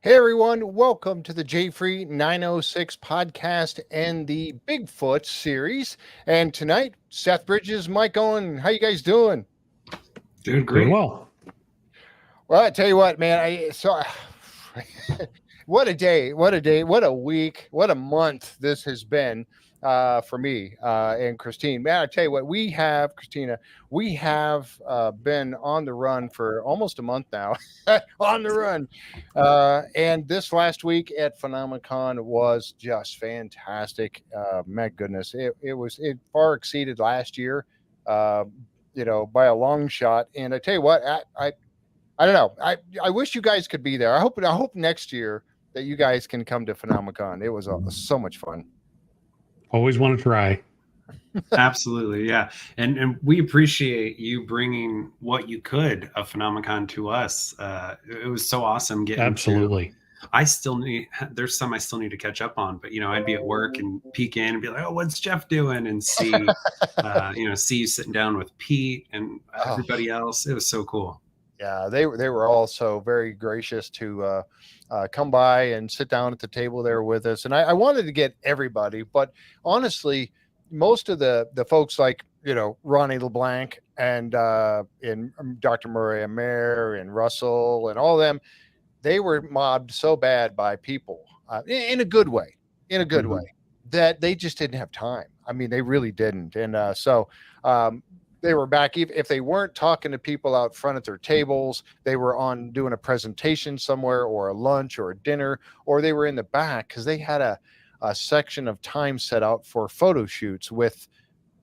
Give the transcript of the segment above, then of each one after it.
Hey everyone, welcome to the JFree906 podcast and the Bigfoot series. And tonight, Seth Bridges, Mike Owen, how you guys doing? Doing great. Well, I tell you what, man, what a day, what a week, what a month this has been for me and Christine. Man, I tell you what, we have been on the run for almost a month now, on the run. And this last week at Phenomicon was just fantastic. My goodness, it far exceeded last year, by a long shot. And I tell you what, I don't know. I wish you guys could be there. I hope next year that you guys can come to Phenomicon. It was so much fun. always want to try. Absolutely, yeah. And we appreciate you bringing what you could of Phenomicon to us. It was so awesome getting Absolutely. There's some I still need to catch up on, but I'd be at work and peek in and be like, oh, what's Jeff doing? And see see you sitting down with Pete and everybody else. It was so cool. Yeah, they were also very gracious to come by and sit down at the table there with us. And I wanted to get everybody, but honestly, most of the folks like, Ronnie LeBlanc and Dr. Murray Amer and Russell and all of them, they were mobbed so bad by people in a good way, way, that they just didn't have time. I mean, they really didn't. And so they were back. If they weren't talking to people out front at their tables, they were on doing a presentation somewhere or a lunch or a dinner, or they were in the back because they had a section of time set out for photo shoots with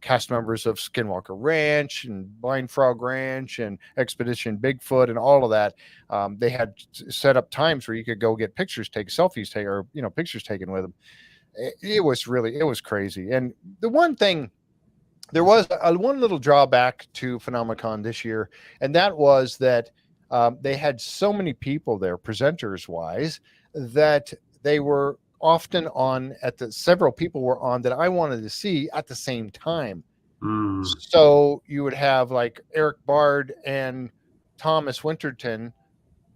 cast members of Skinwalker Ranch and Blind Frog Ranch and Expedition Bigfoot and all of that. They had set up times where you could go get pictures taken, selfies taken, or pictures taken with them. It was crazy. And the one thing, there was one little drawback to Phenomicon this year, and that was that they had so many people there, presenters wise, that they were often on several people were on that I wanted to see at the same time. So you would have like Eric Bard and Thomas Winterton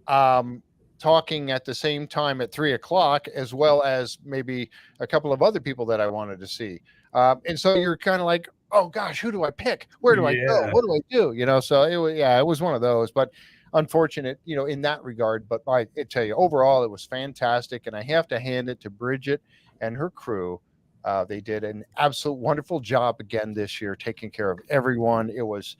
talking at the same time at 3:00, as well as maybe a couple of other people that I wanted to see. And so you're kind of like, oh gosh, who do I pick? Where do I go? What do I do? So it was one of those, but unfortunate, in that regard. But I tell you, overall, it was fantastic. And I have to hand it to Bridget and her crew. They did an absolute wonderful job again this year, taking care of everyone. It was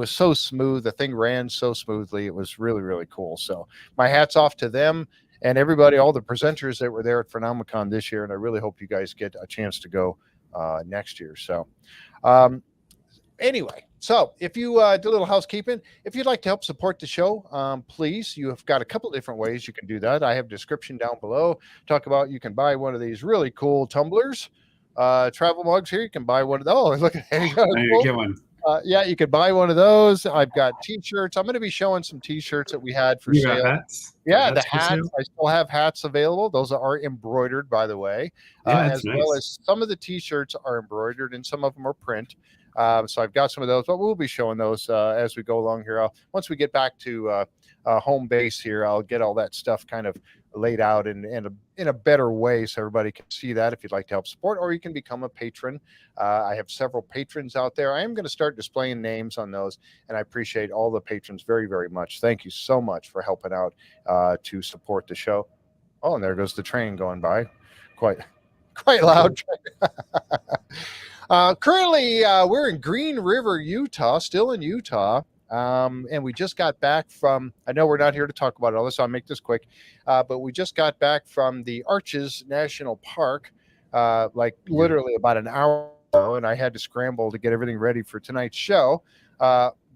so smooth. The thing ran so smoothly. It was really, really cool. So my hat's off to them and everybody, all the presenters that were there at Phenomicon this year. And I really hope you guys get a chance to go next year. So anyway, So if you do a little housekeeping, if you'd like to help support the show, please, you have got a couple different ways you can do that. I have a description down below. Talk about, you can buy one of these really cool tumblers, travel mugs here. You can buy one of those. Look, there you go. You get one. Yeah, you could buy one of those. I've got t-shirts. I'm going to be showing some t-shirts that we had for sale. Hats? Yeah, the hats. I still have hats available. Those are embroidered, by the way, as nice. well as some of the t-shirts are embroidered and some of them are print. So I've got some of those, but we'll be showing those as we go along here. Once we get back to home base here, I'll get all that stuff kind of laid out in a better way so everybody can see that if you'd like to help support, or you can become a patron. I have several patrons out there. I am going to start displaying names on those, and I appreciate all the patrons very, very much. Thank you so much for helping out to support the show. Oh, and there goes the train going by. Quite loud. Currently, we're in Green River, Utah, still in Utah. And we just got back from, I know we're not here to talk about all this, so I'll make this quick, but we just got back from the Arches National Park, literally about an hour ago, and I had to scramble to get everything ready for tonight's show.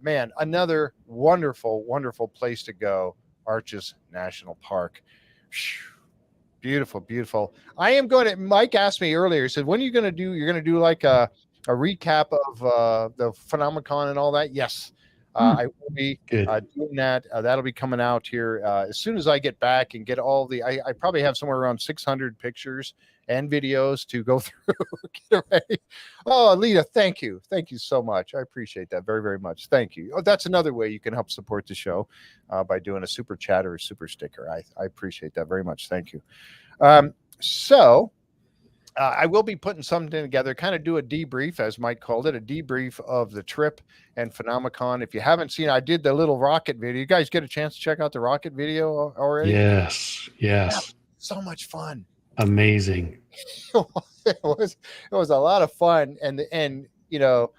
Man, another wonderful, wonderful place to go, Arches National Park. Beautiful, beautiful. I am going to, Mike asked me earlier, he said, when are you going to do, you're going to do like a recap of the Phenomicon and all that? Yes. I will be doing that. That'll be coming out here as soon as I get back and get all the, I probably have somewhere around 600 pictures and videos to go through. Get ready. Oh, Alita, thank you. Thank you so much. I appreciate that very, very much. Thank you. Oh, that's another way you can help support the show by doing a super chat or a super sticker. I appreciate that very much. Thank you. I will be putting something together, kind of do a debrief, as Mike called it, a debrief of the trip and Phenomicon. If you haven't seen, I did the little rocket video. You guys get a chance to check out the rocket video already? Yes. Yeah, so much fun. Amazing. It was a lot of fun. And you know,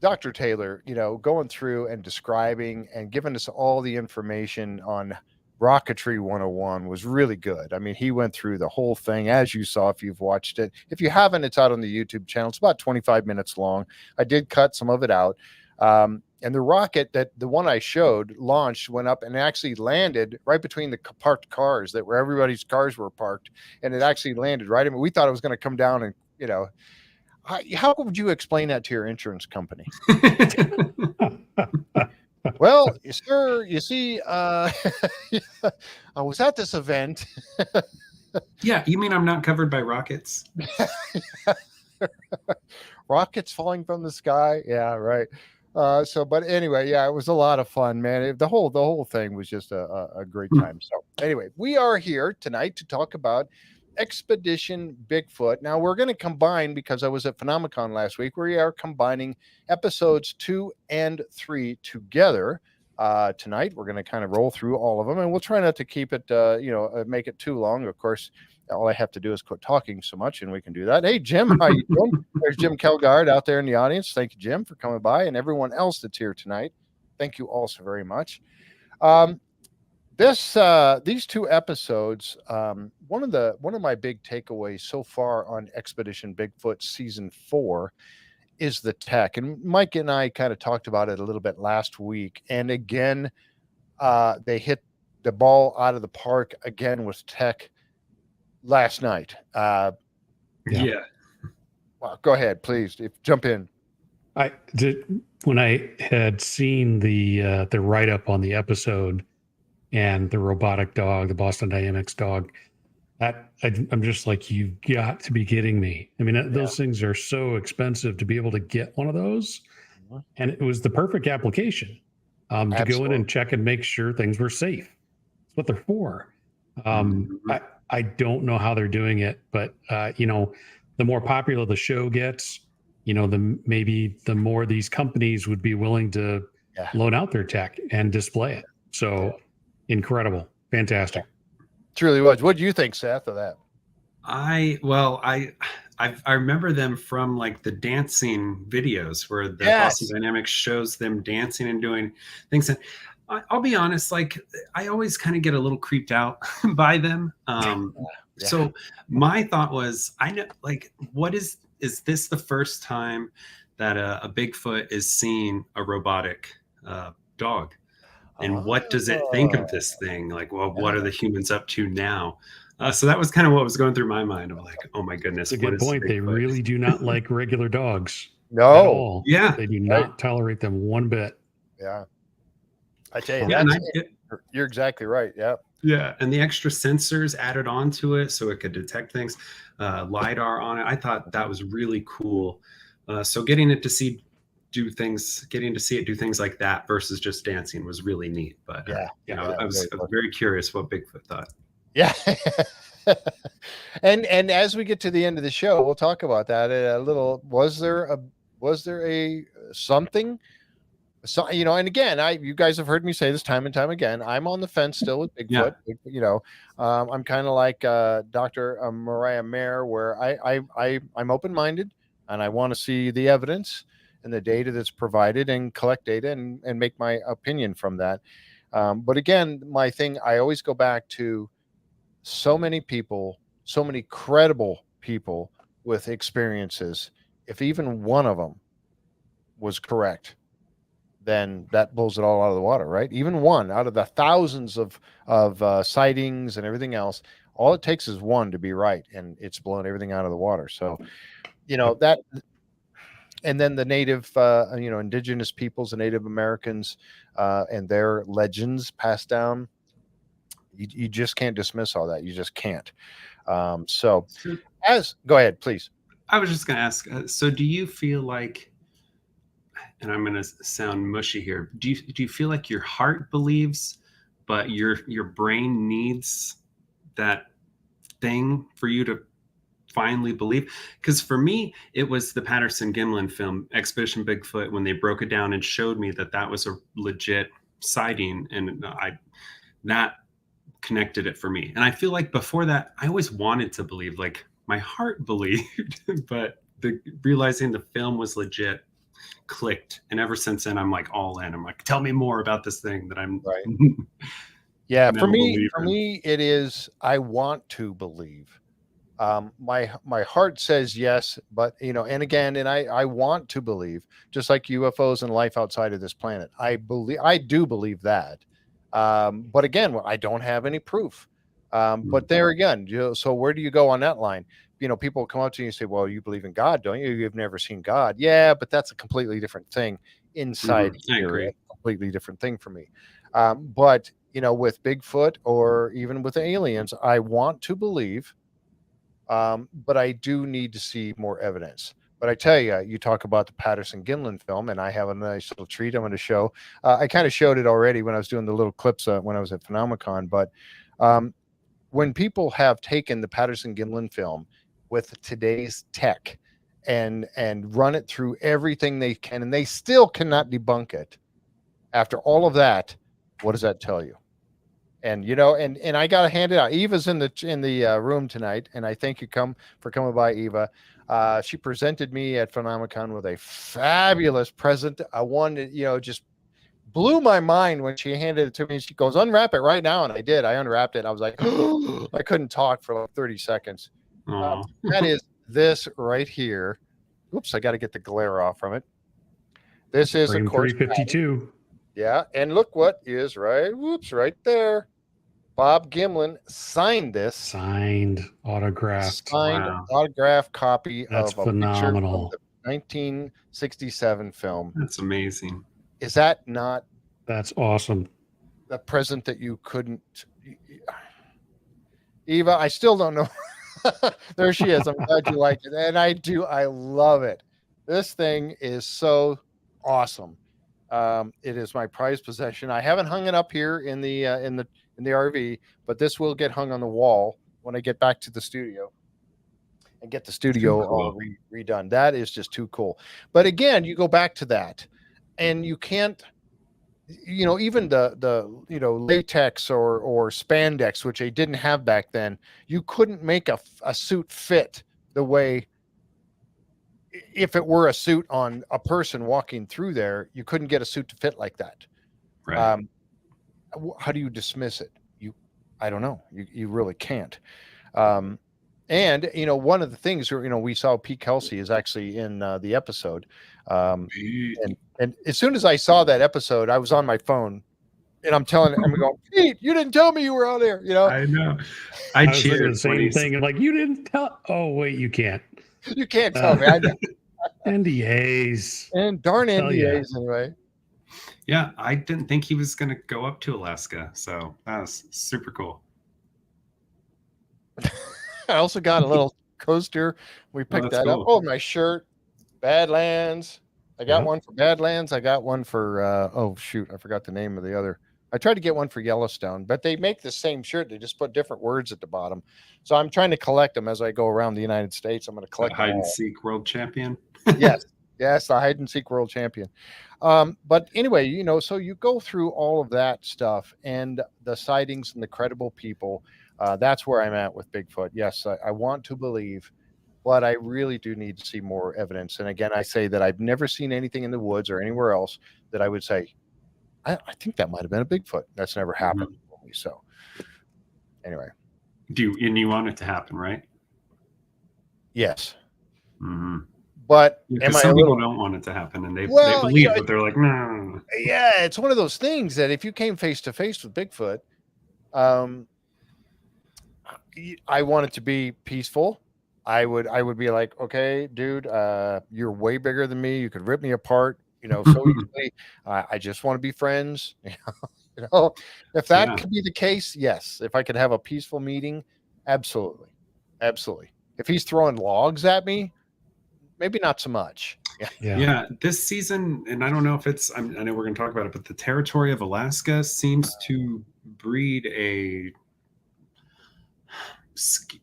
Dr. Taylor, you know, going through and describing and giving us all the information on Rocketry 101 was really good. I mean, he went through the whole thing, as you saw if you've watched it. If you haven't, it's out on the YouTube channel. It's about 25 minutes long. I did cut some of it out. And the rocket, that the one I showed, launched, went up and actually landed right between the parked cars, that where everybody's cars were parked, and it actually landed right. I mean, we thought it was going to come down, and you know, how would you explain that to your insurance company? Well, sir, you see, I was at this event. Yeah, you mean I'm not covered by rockets? Rockets falling from the sky. Yeah, right. But anyway, yeah, it was a lot of fun, man. The whole thing was just a great time. So anyway, we are here tonight to talk about Expedition Bigfoot. Now we're going to combine, because I was at Phenomicon last week, we are combining episodes 2 and 3 together. Tonight we're going to kind of roll through all of them, and we'll try not to keep it, make it too long. Of course, all I have to do is quit talking so much, and we can do that. Hey, Jim, how you doing? There's Jim Kelgard out there in the audience. Thank you, Jim, for coming by, and everyone else that's here tonight. Thank you also very much. These two episodes, one of my big takeaways so far on Expedition Bigfoot season 4 is the tech. And Mike and I kind of talked about it a little bit last week. And again, they hit the ball out of the park again with tech last night. Yeah. Well, go ahead, please. Jump in. I did when I had seen the write-up on the episode and the robotic dog, the Boston Dynamics dog, I'm just like, you've got to be kidding me. I mean, those things are so expensive to be able to get one of those. And it was the perfect application to go in and check and make sure things were safe. That's what they're for. I don't know how they're doing it, but the more popular the show gets, maybe the more these companies would be willing to loan out their tech and display it. So incredible. Fantastic. Truly was. What do you think, Seth, of that? I remember them from like the dancing videos where the Boston Dynamics shows them dancing and doing things. And I'll be honest, like I always kind of get a little creeped out by them. So my thought was, I know, like, is this the first time that a Bigfoot is seeing a robotic dog. And what does it think of this thing? Like, well, what are the humans up to now? So that was kind of what was going through my mind. I'm like, oh my goodness. It's a good point. They really do not like regular dogs. No. At all. Yeah. They do not tolerate them one bit. Yeah. I tell you, Yeah, you're exactly right. Yeah. Yeah. And the extra sensors added onto it so it could detect things, LiDAR on it. I thought that was really cool. So getting to see it do things like that versus just dancing was really neat. But I was very curious what Bigfoot thought. Yeah. and as we get to the end of the show, we'll talk about that a little. Was there a something? So, and again, you guys have heard me say this time and time again. I'm on the fence still with Bigfoot. Yeah. I'm kind of like Dr. Mariah Mayer, where I'm open-minded and I want to see the evidence and the data that's provided and collect data and make my opinion from that. But again, my thing, I always go back to so many people, so many credible people with experiences. If even one of them was correct, then that blows it all out of the water, right? Even one out of the thousands of sightings and everything else, all it takes is one to be right, and it's blown everything out of the water. So, that, and then the native, indigenous peoples, the Native Americans, and their legends passed down. You just can't dismiss all that. You just can't. Go ahead, please. I was just going to ask. So, do you feel like? And I'm going to sound mushy here. Do you feel like your heart believes, but your brain needs that thing for you to finally believe? Because for me, it was the Patterson-Gimlin film, Expedition Bigfoot, when they broke it down and showed me that was a legit sighting, and that connected it for me. And I feel like before that, I always wanted to believe, like my heart believed, but realizing the film was legit clicked, and ever since then I'm like all in. I'm like, tell me more about this thing that I'm right. Yeah, for me it is, I want to believe. My heart says yes, but and again, and I want to believe, just like UFOs and life outside of this planet. I do believe that. But again, I don't have any proof. But there again, so where do you go on that line? People come up to you and say, well, you believe in God, don't you? You've never seen God. Yeah, but that's a completely different thing inside here. A completely different thing for me. But, with Bigfoot or even with aliens, I want to believe, but I do need to see more evidence. But I tell you, you talk about the Patterson-Gimlin film, and I have a nice little treat I'm going to show. I kind of showed it already when I was doing the little clips when I was at Phenomicon. But when people have taken the Patterson-Gimlin film with today's tech and run it through everything they can, and they still cannot debunk it, after all of that, what does that tell you? And and I gotta hand it out. Eva's in the room tonight, and I thank you for coming by, Eva. She presented me at Phenomicon with a fabulous present. I wanted, just blew my mind when she handed it to me. She goes, unwrap it right now, and I did. I unwrapped it. I was like, I couldn't talk for like 30 seconds. That is this right here. Oops, I got to get the glare off from it. This is, of course, 352. Yeah, and look what is right there. Bob Gimlin signed this. Signed, autographed. Autographed copy. That's of a phenomenal. Picture from the 1967 film. That's amazing. Is that not? That's awesome. A present that you couldn't. Eva, I still don't know. There she is. I'm glad you like it, and I do. I love it. This thing is so awesome. It is my prized possession. I haven't hung it up here in the RV, but this will get hung on the wall when I get back to the studio and get the studio all redone. That is just too cool. But again, you go back to that, and you can't. Even the latex or spandex, which they didn't have back then, you couldn't make a suit fit the way, if it were a suit on a person walking through there, you couldn't get a suit to fit like that. Right. How do you dismiss it? I don't know. You really can't. And, one of the things, we saw Pete Kelsey is actually in the episode. And as soon as I saw that episode, I was on my phone and I'm going, Pete, you didn't tell me you were out there, I know. I was thinking the same thing. I'm like, you didn't tell. Oh, wait, you can't. You can't tell me. I know. NDAs. And darn NDAs anyway. Yeah, I didn't think he was going to go up to Alaska. So that was super cool. I also got a little coaster. We picked that up. Oh, my shirt. Badlands. I got one for Badlands. I got one for, I forgot the name of the other. I tried to get one for Yellowstone, but they make the same shirt. They just put different words at the bottom. So I'm trying to collect them as I go around the United States. I'm going to collect hide and seek world champion. Yes, the hide and seek world champion. But anyway, so you go through all of that stuff and the sightings and the credible people. That's where I'm at with Bigfoot. Yes, I want to believe, but I really do need to see more evidence. And again, I say that I've never seen anything in the woods or anywhere else that I would say, I think that might have been a Bigfoot. That's never happened for me. So anyway. And you want it to happen, right? Yes. Mm-hmm. But some people don't want it to happen, and they believe, but they're like, no. Yeah, it's one of those things that if you came face to face with Bigfoot, I want it to be peaceful. I would be like, okay, dude, you're way bigger than me. You could rip me apart, so easily. I just want to be friends. If that could be the case, yes. If I could have a peaceful meeting, absolutely. If he's throwing logs at me, maybe not so much. Yeah. This season, and I don't know if it's, I know we're going to talk about it, but the territory of Alaska seems to breed a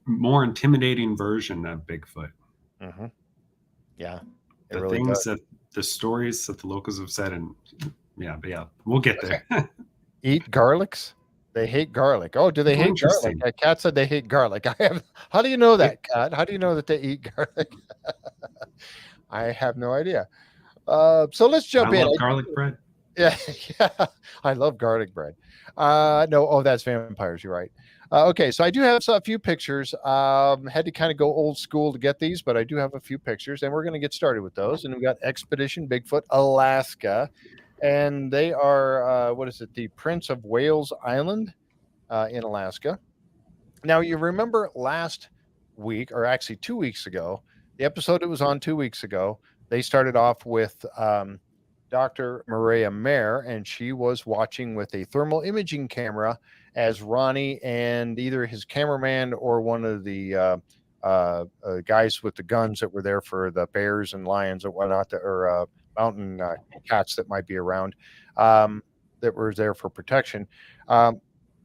more intimidating version of Bigfoot. Mm-hmm. Yeah. The really things that the stories that the locals have said, and we'll get there. Eat garlics. They hate garlic. Oh, do they hate garlic? A cat said they hate garlic. How do you know that, Cat? How do you know that they eat garlic? I have no idea. So let's jump in. I love garlic bread. Yeah. I love garlic bread. That's vampires. You're right. Okay, so I do have a few pictures. Had to kind of go old school to get these, but I do have a few pictures, and we're going to get started with those. And we've got Expedition Bigfoot, Alaska. And they are, the Prince of Wales Island in Alaska. Now, you remember last week, or actually 2 weeks ago, the episode it was on 2 weeks ago, they started off with Dr. Maria Mayer, and she was watching with a thermal imaging camera as Ronnie and either his cameraman or one of the guys with the guns that were there for the bears and lions and whatnot, or mountain cats that might be around that were there for protection.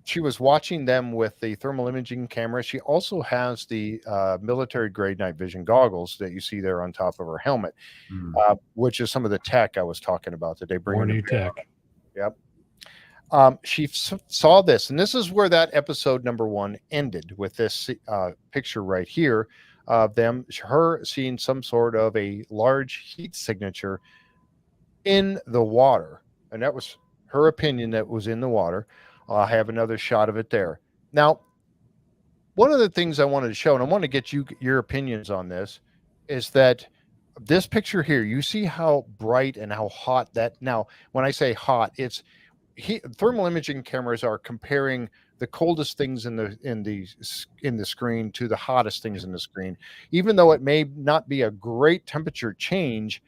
She was watching them with the thermal imaging camera. She also has the military grade night vision goggles that you see there on top of her helmet, which is some of the tech I was talking about that they bring. More new tech. Yep. She saw this, and this is where that episode number 1 ended, with this picture right here of her seeing some sort of a large heat signature in the water. And that was her opinion, that was in the water. I have another shot of it there. Now, one of the things I wanted to show, and I want to get your opinions on this, is that this picture here, you see how bright and how hot that, now, when I say hot, it's thermal imaging cameras are comparing the coldest things in the screen to the hottest things in the screen. Even though it may not be a great temperature change,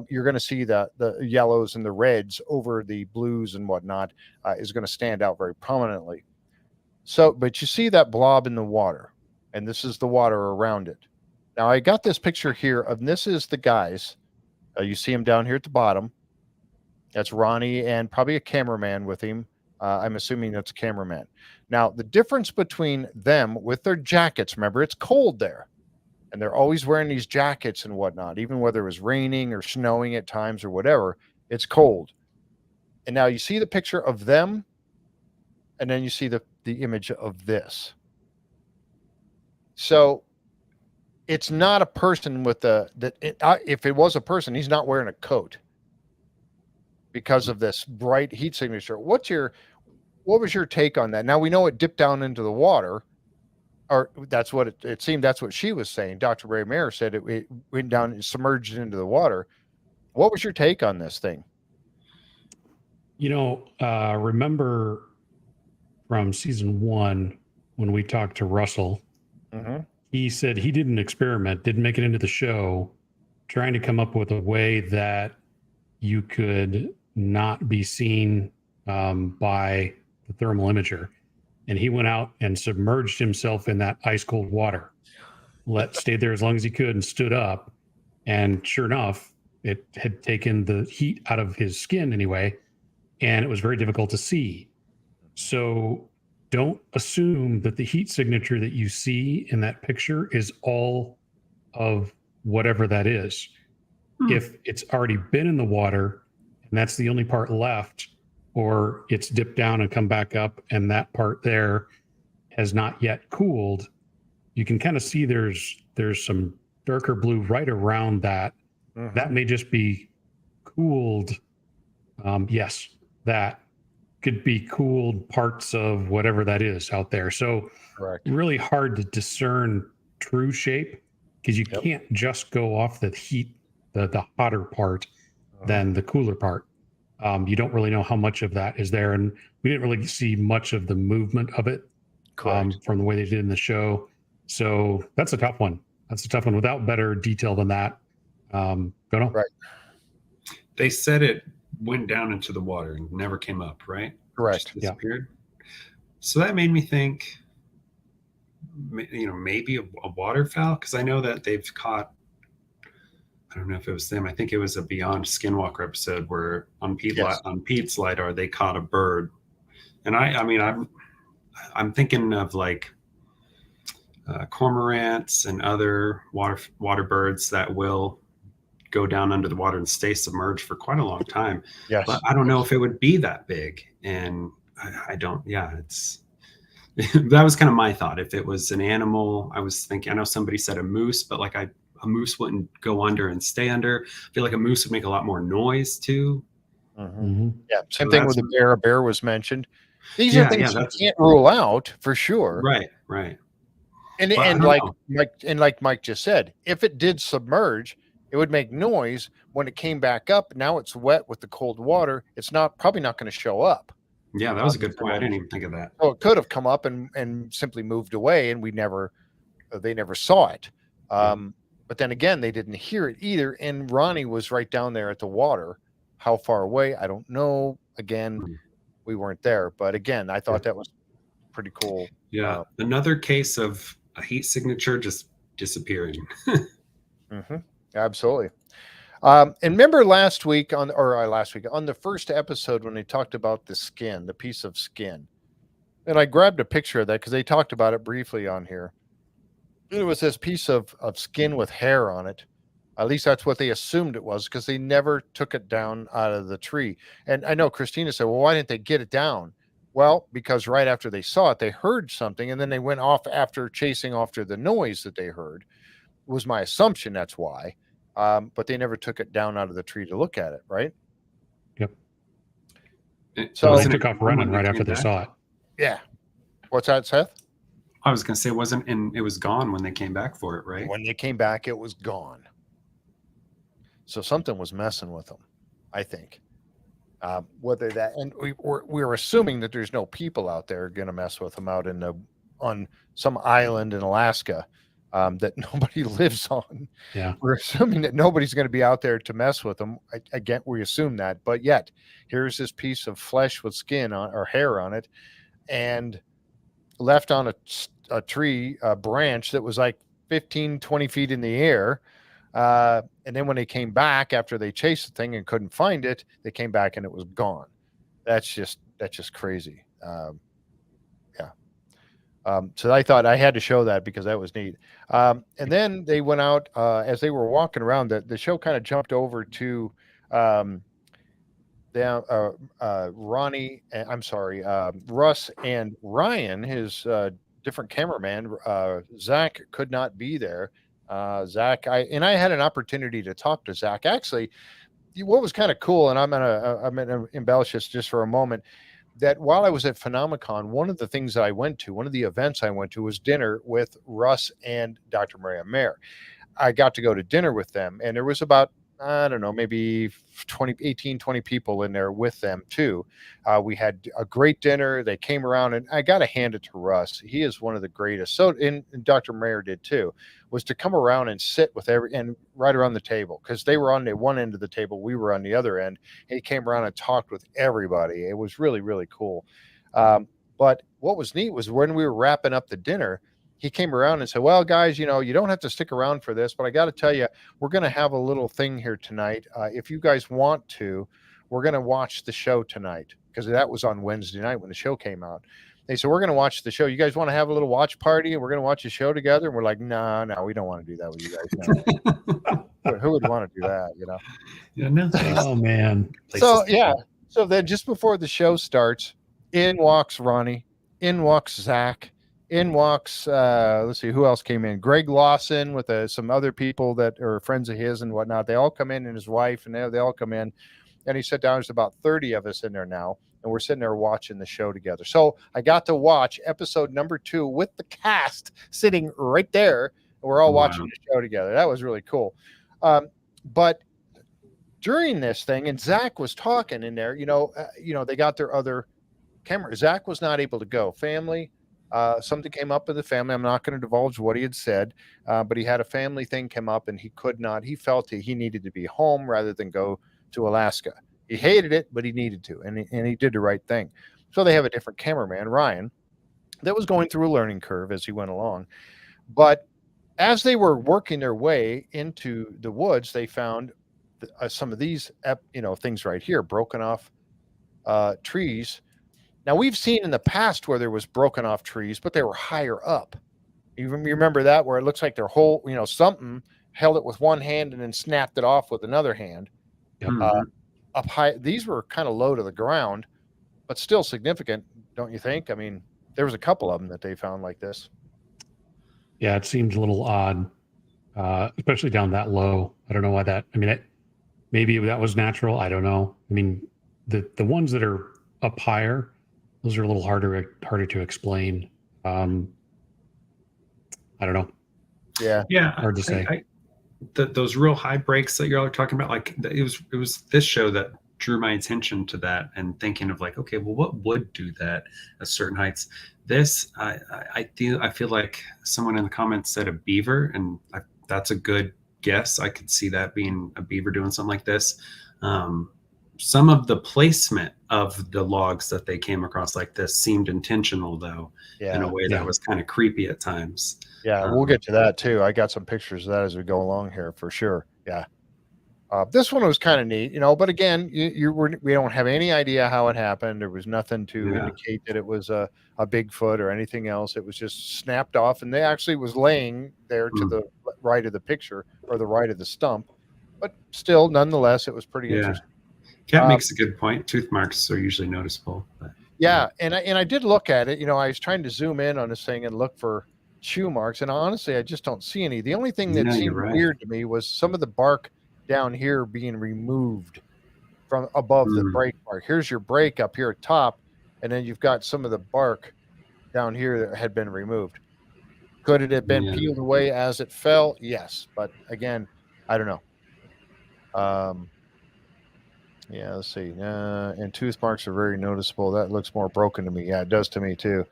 you're going to see the yellows and the reds over the blues and whatnot is going to stand out very prominently. So, but you see that blob in the water, and this is the water around it. Now, I got this picture here of, this is the guys. You see him down here at the bottom. That's Ronnie and probably a cameraman with him. I'm assuming that's a cameraman. Now, the difference between them with their jackets, remember, it's cold there. And they're always wearing these jackets and whatnot, even whether it was raining or snowing at times or whatever, it's cold. And now you see the picture of them, and then you see the image of this. So it's not a person with if it was a person, he's not wearing a coat because of this bright heat signature. What was your take on that? Now we know it dipped down into the water. or that's what it seemed. That's what she was saying. Dr. Ray Mayer said it went down and submerged into the water. What was your take on this thing? Remember from season 1 when we talked to Russell, he said he did an experiment, didn't make it into the show, trying to come up with a way that you could not be seen by the thermal imager. And he went out and submerged himself in that ice cold water, stayed there as long as he could and stood up. And sure enough, it had taken the heat out of his skin anyway, and it was very difficult to see. So don't assume that the heat signature that you see in that picture is all of whatever that is. If it's already been in the water and that's the only part left, or it's dipped down and come back up and that part there has not yet cooled, you can kind of see there's some darker blue right around that. That may just be cooled. Yes, that could be cooled parts of whatever that is out there. So Correct. Really hard to discern true shape because you can't just go off the heat, the hotter part than the cooler part. You don't really know how much of that is there. And we didn't really see much of the movement of it from the way they did in the show. So that's a tough one. Without better detail than that. Don't know. Right. They said it went down into the water and never came up, right? Correct. Just disappeared. Yeah. So that made me think, maybe a waterfowl, because I know that they've caught, I don't know if it was them. I think it was a Beyond Skinwalker episode where on Pete's LiDAR, they caught a bird. And I'm thinking of like cormorants and other water birds that will go down under the water and stay submerged for quite a long time. Yes. But I don't know if it would be that big. And it's, that was kind of my thought. If it was an animal, I was thinking, I know somebody said a moose, but like a moose wouldn't go under and stay under. I feel like a moose would make a lot more noise too. Yeah. Same thing with a bear. A bear was mentioned. These are things you can't rule out for sure. Right. And like Mike just said, if it did submerge, it would make noise when it came back up. Now it's wet with the cold water. It's probably not going to show up. Yeah, that was a good point. I didn't even think of that. Well, it could have come up and simply moved away, and they never saw it. But then again, they didn't hear it either. And Ronnie was right down there at the water. How far away? I don't know. Again, we weren't there. But again, I thought that was pretty cool. Yeah. Another case of a heat signature just disappearing. Absolutely. And remember last week on the first episode when they talked about the skin, the piece of skin, and I grabbed a picture of that because they talked about it briefly on here. It was this piece of skin with hair on it. At least that's what they assumed it was because they never took it down out of the tree. And I know Christina said, well, why didn't they get it down? Well, because right after they saw it, they heard something, and then they went off chasing after the noise that they heard. Was my assumption. That's why. But they never took it down out of the tree to look at it, right? Yep. So they took off running right after they saw it. Yeah. What's that, Seth? I was going to say it was gone when they came back for it, right? When they came back, it was gone. So something was messing with them, I think. Whether that, and we're assuming that there's no people out there going to mess with them out on some island in Alaska that nobody lives on. Yeah, we're assuming that nobody's going to be out there to mess with them. Again, we assume that, but yet here's this piece of flesh with skin or hair on it, and left on a tree branch that was like 15, 20 feet in the air. And then when they came back after they chased the thing and couldn't find it, they came back and it was gone. That's just crazy. So I thought I had to show that because that was neat. And then they went out as they were walking around. The show kind of jumped over to Russ and Ryan, his different cameraman. Zach could not be there. Zach, I had an opportunity to talk to Zach. Actually, what was kind of cool, and I'm gonna embellish this just for a moment. that while I was at Phenomicon, one of the things that I went to, one of the events I went to was dinner with Russ and Dr. Maria Mayer. I got to go to dinner with them, and there was about, I don't know, maybe 20 people in there with them too. We had a great dinner. They came around, and I got to hand it to Russ. He is one of the greatest. So, and Dr. Mayer did too, was to come around and sit with and right around the table, because they were on the one end of the table, we were on the other end. And he came around and talked with everybody. It was really, really cool. But what was neat was when we were wrapping up the dinner, he came around and said, well, guys, you don't have to stick around for this, but I got to tell you, we're going to have a little thing here tonight. If you guys want to, we're going to watch the show tonight, because that was on Wednesday night when the show came out. They said, we're going to watch the show. You guys want to have a little watch party and we're going to watch the show together? And we're like, no, we don't want to do that with you guys. No. Who would want to do that, Yeah, no thanks. Oh, man. So, yeah. So then just before the show starts, in walks Ronnie, in walks Zach, in walks, let's see, who else came in? Greg Lawson with some other people that are friends of his and whatnot. They all come in, and his wife, and they all come in. And he sat down. There's about 30 of us in there now, and we're sitting there watching the show together. So I got to watch episode number 2 with the cast sitting right there, and we're all watching the show together. That was really cool. But during this thing, and Zach was talking in there, they got their other camera. Zach was not able to go. Family. Something came up in the family. I'm not going to divulge what he had said, but he had a family thing come up, and he could not. He felt he needed to be home rather than go to Alaska. He hated it, but he needed to, and he did the right thing. So they have a different cameraman, Ryan, that was going through a learning curve as he went along. But as they were working their way into the woods, they found some of these, things right here, broken off trees. Now, we've seen in the past where there was broken off trees, but they were higher up. You remember that, where it looks like their whole, something held it with one hand and then snapped it off with another hand. Yep. Up high. These were kind of low to the ground, but still significant, don't you think? I mean, there was a couple of them that they found like this. Yeah, it seems a little odd, especially down that low. I don't know why that. I mean, maybe that was natural. I don't know. I mean, the ones that are up higher, those are a little harder to explain. I don't know. Yeah. Hard to say. Those real high breaks that y'all are talking about, like it was this show that drew my attention to that, and thinking of like, okay, well, what would do that at certain heights? This, I feel like someone in the comments said a beaver, and that's a good guess. I could see that being a beaver doing something like this. Some of the placement of the logs that they came across like this seemed intentional, though, in a way that was kind of creepy at times. Yeah, we'll get to that too. I got some pictures of that as we go along here for sure. Yeah. This one was kind of neat, but again, we don't have any idea how it happened. There was nothing to indicate that it was a Bigfoot or anything else. It was just snapped off, and they actually was laying there to the right of the picture, or the right of the stump. But still, nonetheless, it was pretty interesting. Cat makes a good point. Tooth marks are usually noticeable. But, and I did look at it. I was trying to zoom in on this thing and look for chew marks, and honestly, I just don't see any. The only thing that seemed weird to me was some of the bark down here being removed from above the break mark. Here's your break up here at top, and then you've got some of the bark down here that had been removed. Could it have been peeled away as it fell? Yes, but again, I don't know. Let's see. And tooth marks are very noticeable. That looks more broken to me. Yeah, it does to me too.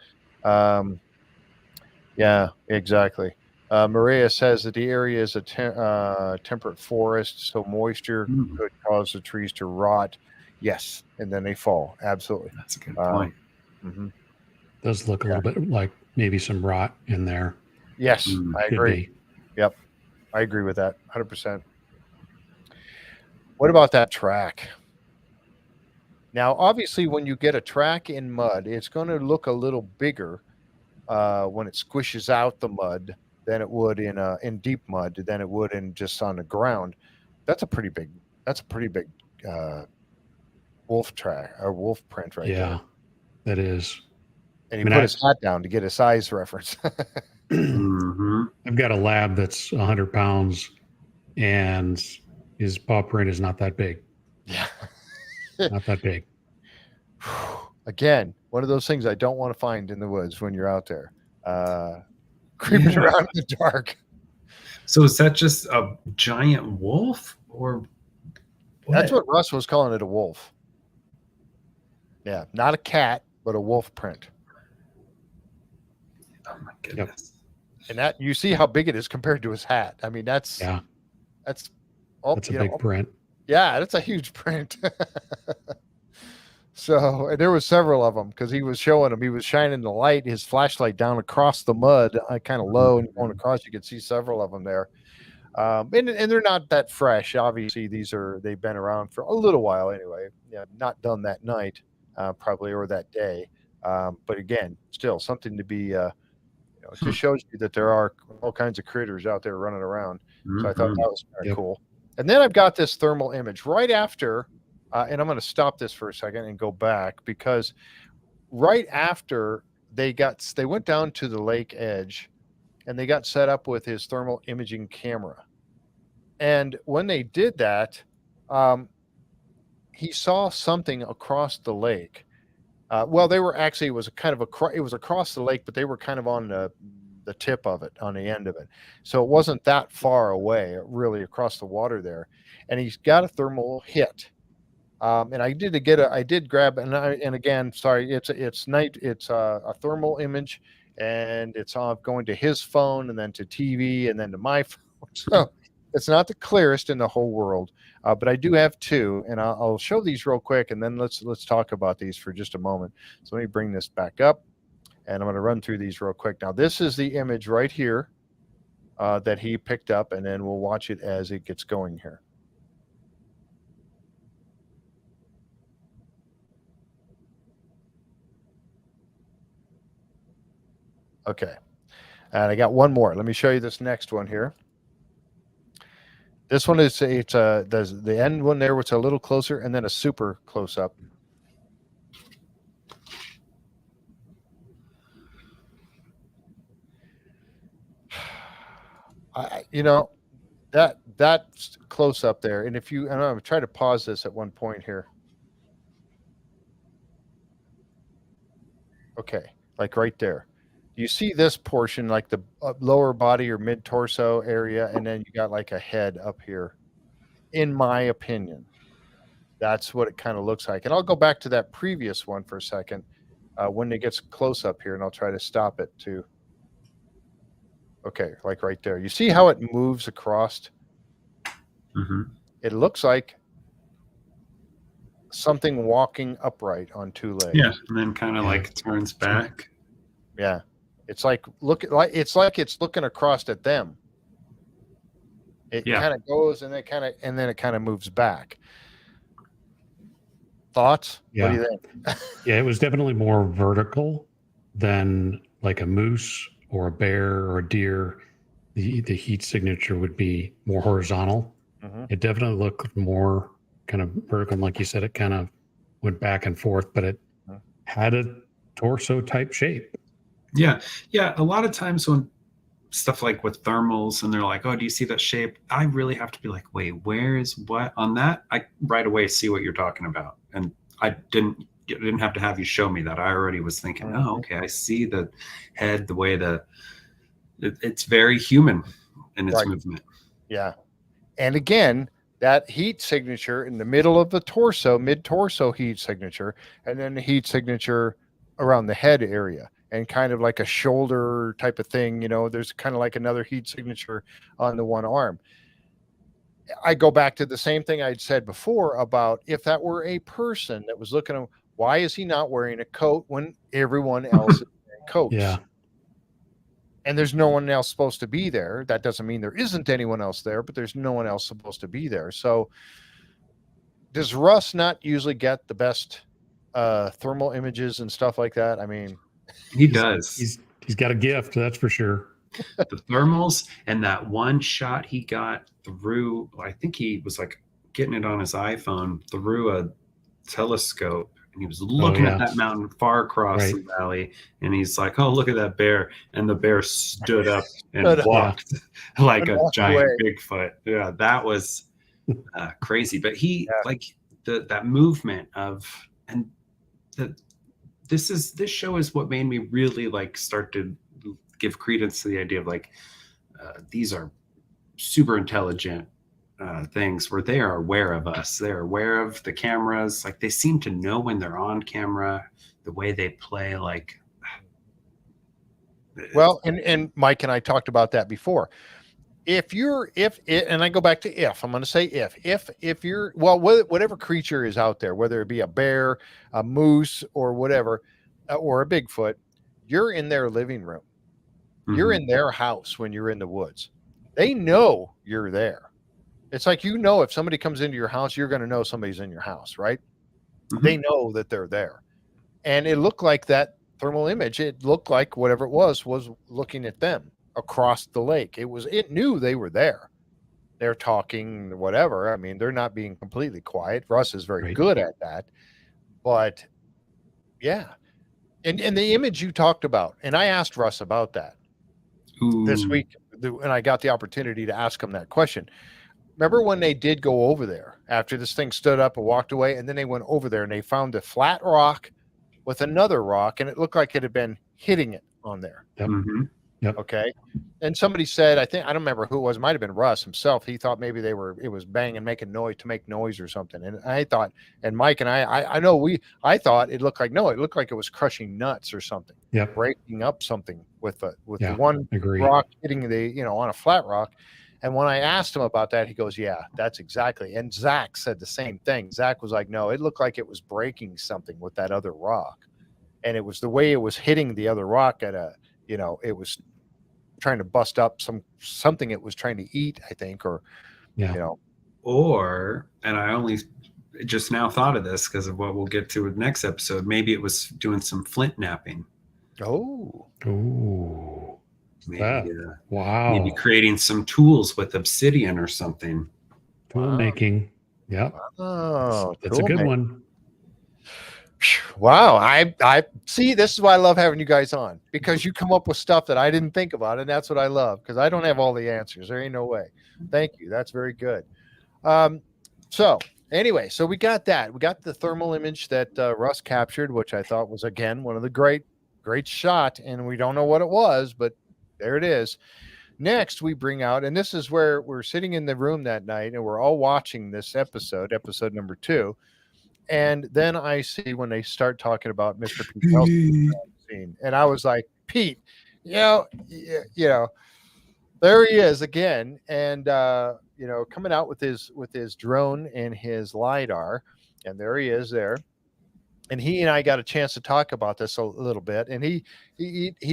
Yeah, exactly. Maria says that the area is a temperate forest, so moisture could cause the trees to rot. Yes, and then they fall. Absolutely. That's a good point. Does look a little bit like maybe some rot in there. Yes, I agree. Yep, I agree with that 100%. What about that track? Now, obviously, when you get a track in mud, it's going to look a little bigger when it squishes out the mud than it would in deep mud than it would in just on the ground. That's a pretty big wolf track or wolf print right there. Yeah, that is. And he put his hat down to get a size reference. I've got a lab that's 100 pounds, and his paw print is not that big. Yeah. Not that big. Again, one of those things I don't want to find in the woods when you're out there, creeping around in the dark. So is that just a giant wolf, or what? That's what Russ was calling it, a wolf. Yeah, not a cat, but a wolf print. Oh my goodness. And that, you see how big it is compared to his hat. I mean, that's a big print. Yeah, that's a huge print. So, and there was several of them because he was showing them. He was shining the light, his flashlight down across the mud, kind of low, and going across. You could see several of them there. And they're not that fresh. Obviously, they've been around for a little while anyway. Yeah, not done that night, probably, or that day. But again, still something to be. It just shows you that there are all kinds of critters out there running around. So I thought that was kind of cool. And then I've got this thermal image right after. And I'm going to stop this for a second and go back, because right after they went down to the lake edge and they got set up with his thermal imaging camera. And when they did that, he saw something across the lake. Well, they were actually, it was across the lake, but they were kind of on the tip of it, on the end of it. So it wasn't that far away, really, across the water there. And he's got a thermal hit. And I did grab, and again, sorry, it's a thermal image, and it's going to his phone and then to TV and then to my phone. So it's not the clearest in the whole world, but I do have two, and I'll show these real quick, and then let's talk about these for just a moment. So let me bring this back up, and I'm going to run through these real quick. Now, this is the image right here that he picked up, and then we'll watch it as it gets going here. Okay, and I got one more. Let me show you this next one here. This one is the end one there, which is a little closer, and then a super close up. That close up there, and I'm going to try to pause this at one point here. Okay, like right there. You see this portion, like the lower body or mid torso area, and then you got like a head up here. In my opinion, that's what it kind of looks like. And I'll go back to that previous one for a second when it gets close up here, and I'll try to stop it too. Okay, like right there. You see how it moves across? Mm-hmm. It looks like something walking upright on two legs. Yeah, and then kind of like turns back. Yeah. It's like it's looking across at them. It kind of goes and then it kind of moves back. Thoughts? Yeah. What do you think? Yeah, it was definitely more vertical than like a moose or a bear or a deer. The heat signature would be more horizontal. Mm-hmm. It definitely looked more kind of vertical. And like you said, it kind of went back and forth, but it had a torso type shape. Yeah. A lot of times when stuff like with thermals and they're like, oh, do you see that shape? I really have to be like, wait, where is what on that? I right away see what you're talking about. And I didn't have to have you show me that. I already was thinking, oh, okay, I see the head, the way it's very human in its movement. Yeah. And again, that heat signature in the middle of the torso, mid-torso heat signature, and then the heat signature around the head area. And kind of like a shoulder type of thing, there's kind of like another heat signature on the one arm. I go back to the same thing I'd said before about if that were a person that was looking at, why is he not wearing a coat when everyone else is wearing coats? Yeah. And there's no one else supposed to be there. That doesn't mean there isn't anyone else there, but there's no one else supposed to be there. So does Russ not usually get the best thermal images and stuff like that? I mean, he does. He's got a gift, that's for sure. The thermals and that one shot he got through, I think he was like getting it on his iPhone through a telescope, and he was looking at that mountain far across the valley, and he's like, oh, look at that bear. And the bear stood up and walked like a giant Bigfoot. Yeah, that was crazy. But he like that movement of, and this show is what made me really like start to give credence to the idea of like these are super intelligent things where they are aware of us. They're aware of the cameras. Like they seem to know when they're on camera, the way they play. Like, well, and Mike and I talked about that before. And I go back to I'm going to say if you're, well, whatever creature is out there, whether it be a bear, a moose, or whatever, or a Bigfoot, you're in their living room. You're in their house when you're in the woods. They know you're there. It's like, if somebody comes into your house, you're going to know somebody's in your house, right? They know that they're there. And it looked like that thermal image. It looked like whatever it was looking at them across the lake. It knew they were there. They're talking, whatever. I mean, they're not being completely quiet. Russ is very good at that. But yeah. And the image you talked about, and I asked Russ about that this week, and I got the opportunity to ask him that question. Remember when they did go over there after this thing stood up and walked away, and then they went over there and they found a flat rock with another rock, and it looked like it had been hitting it on there. Yep. Okay. And somebody said, I don't remember who it was. It might have been Russ himself. He thought maybe it was banging, making noise to make noise or something. And I thought, and Mike and I thought it looked like it was crushing nuts or something. Yep. Breaking up something with the one agree. rock hitting on a flat rock. And when I asked him about that, he goes, yeah, that's exactly. And Zach said the same thing. Zach was like, no, it looked like it was breaking something with that other rock. And it was the way it was hitting the other rock at it was trying to bust up something it was trying to eat, I think, or, and I only just now thought of this because of what we'll get to with next episode. Maybe it was doing some flint napping. Oh. Maybe, wow. Maybe creating some tools with obsidian or something. Tool making. Yeah. Oh, that's a good one. Wow. I see, this is why I love having you guys on, because you come up with stuff that I didn't think about. And that's what I love, because I don't have all the answers. There ain't no way. Thank you. That's very good. So anyway, we got that. We got the thermal image that Russ captured, which I thought was, again, one of the great shot. And we don't know what it was, but there it is. Next, we bring out, and this is where we're sitting in the room that night, and we're all watching this episode number 2. And then I see when they start talking about Mr. Pete Nelson scene, and I was like, Pete, there he is again, and coming out with his drone and his LiDAR, and there he is there. And he and I got a chance to talk about this a little bit, and he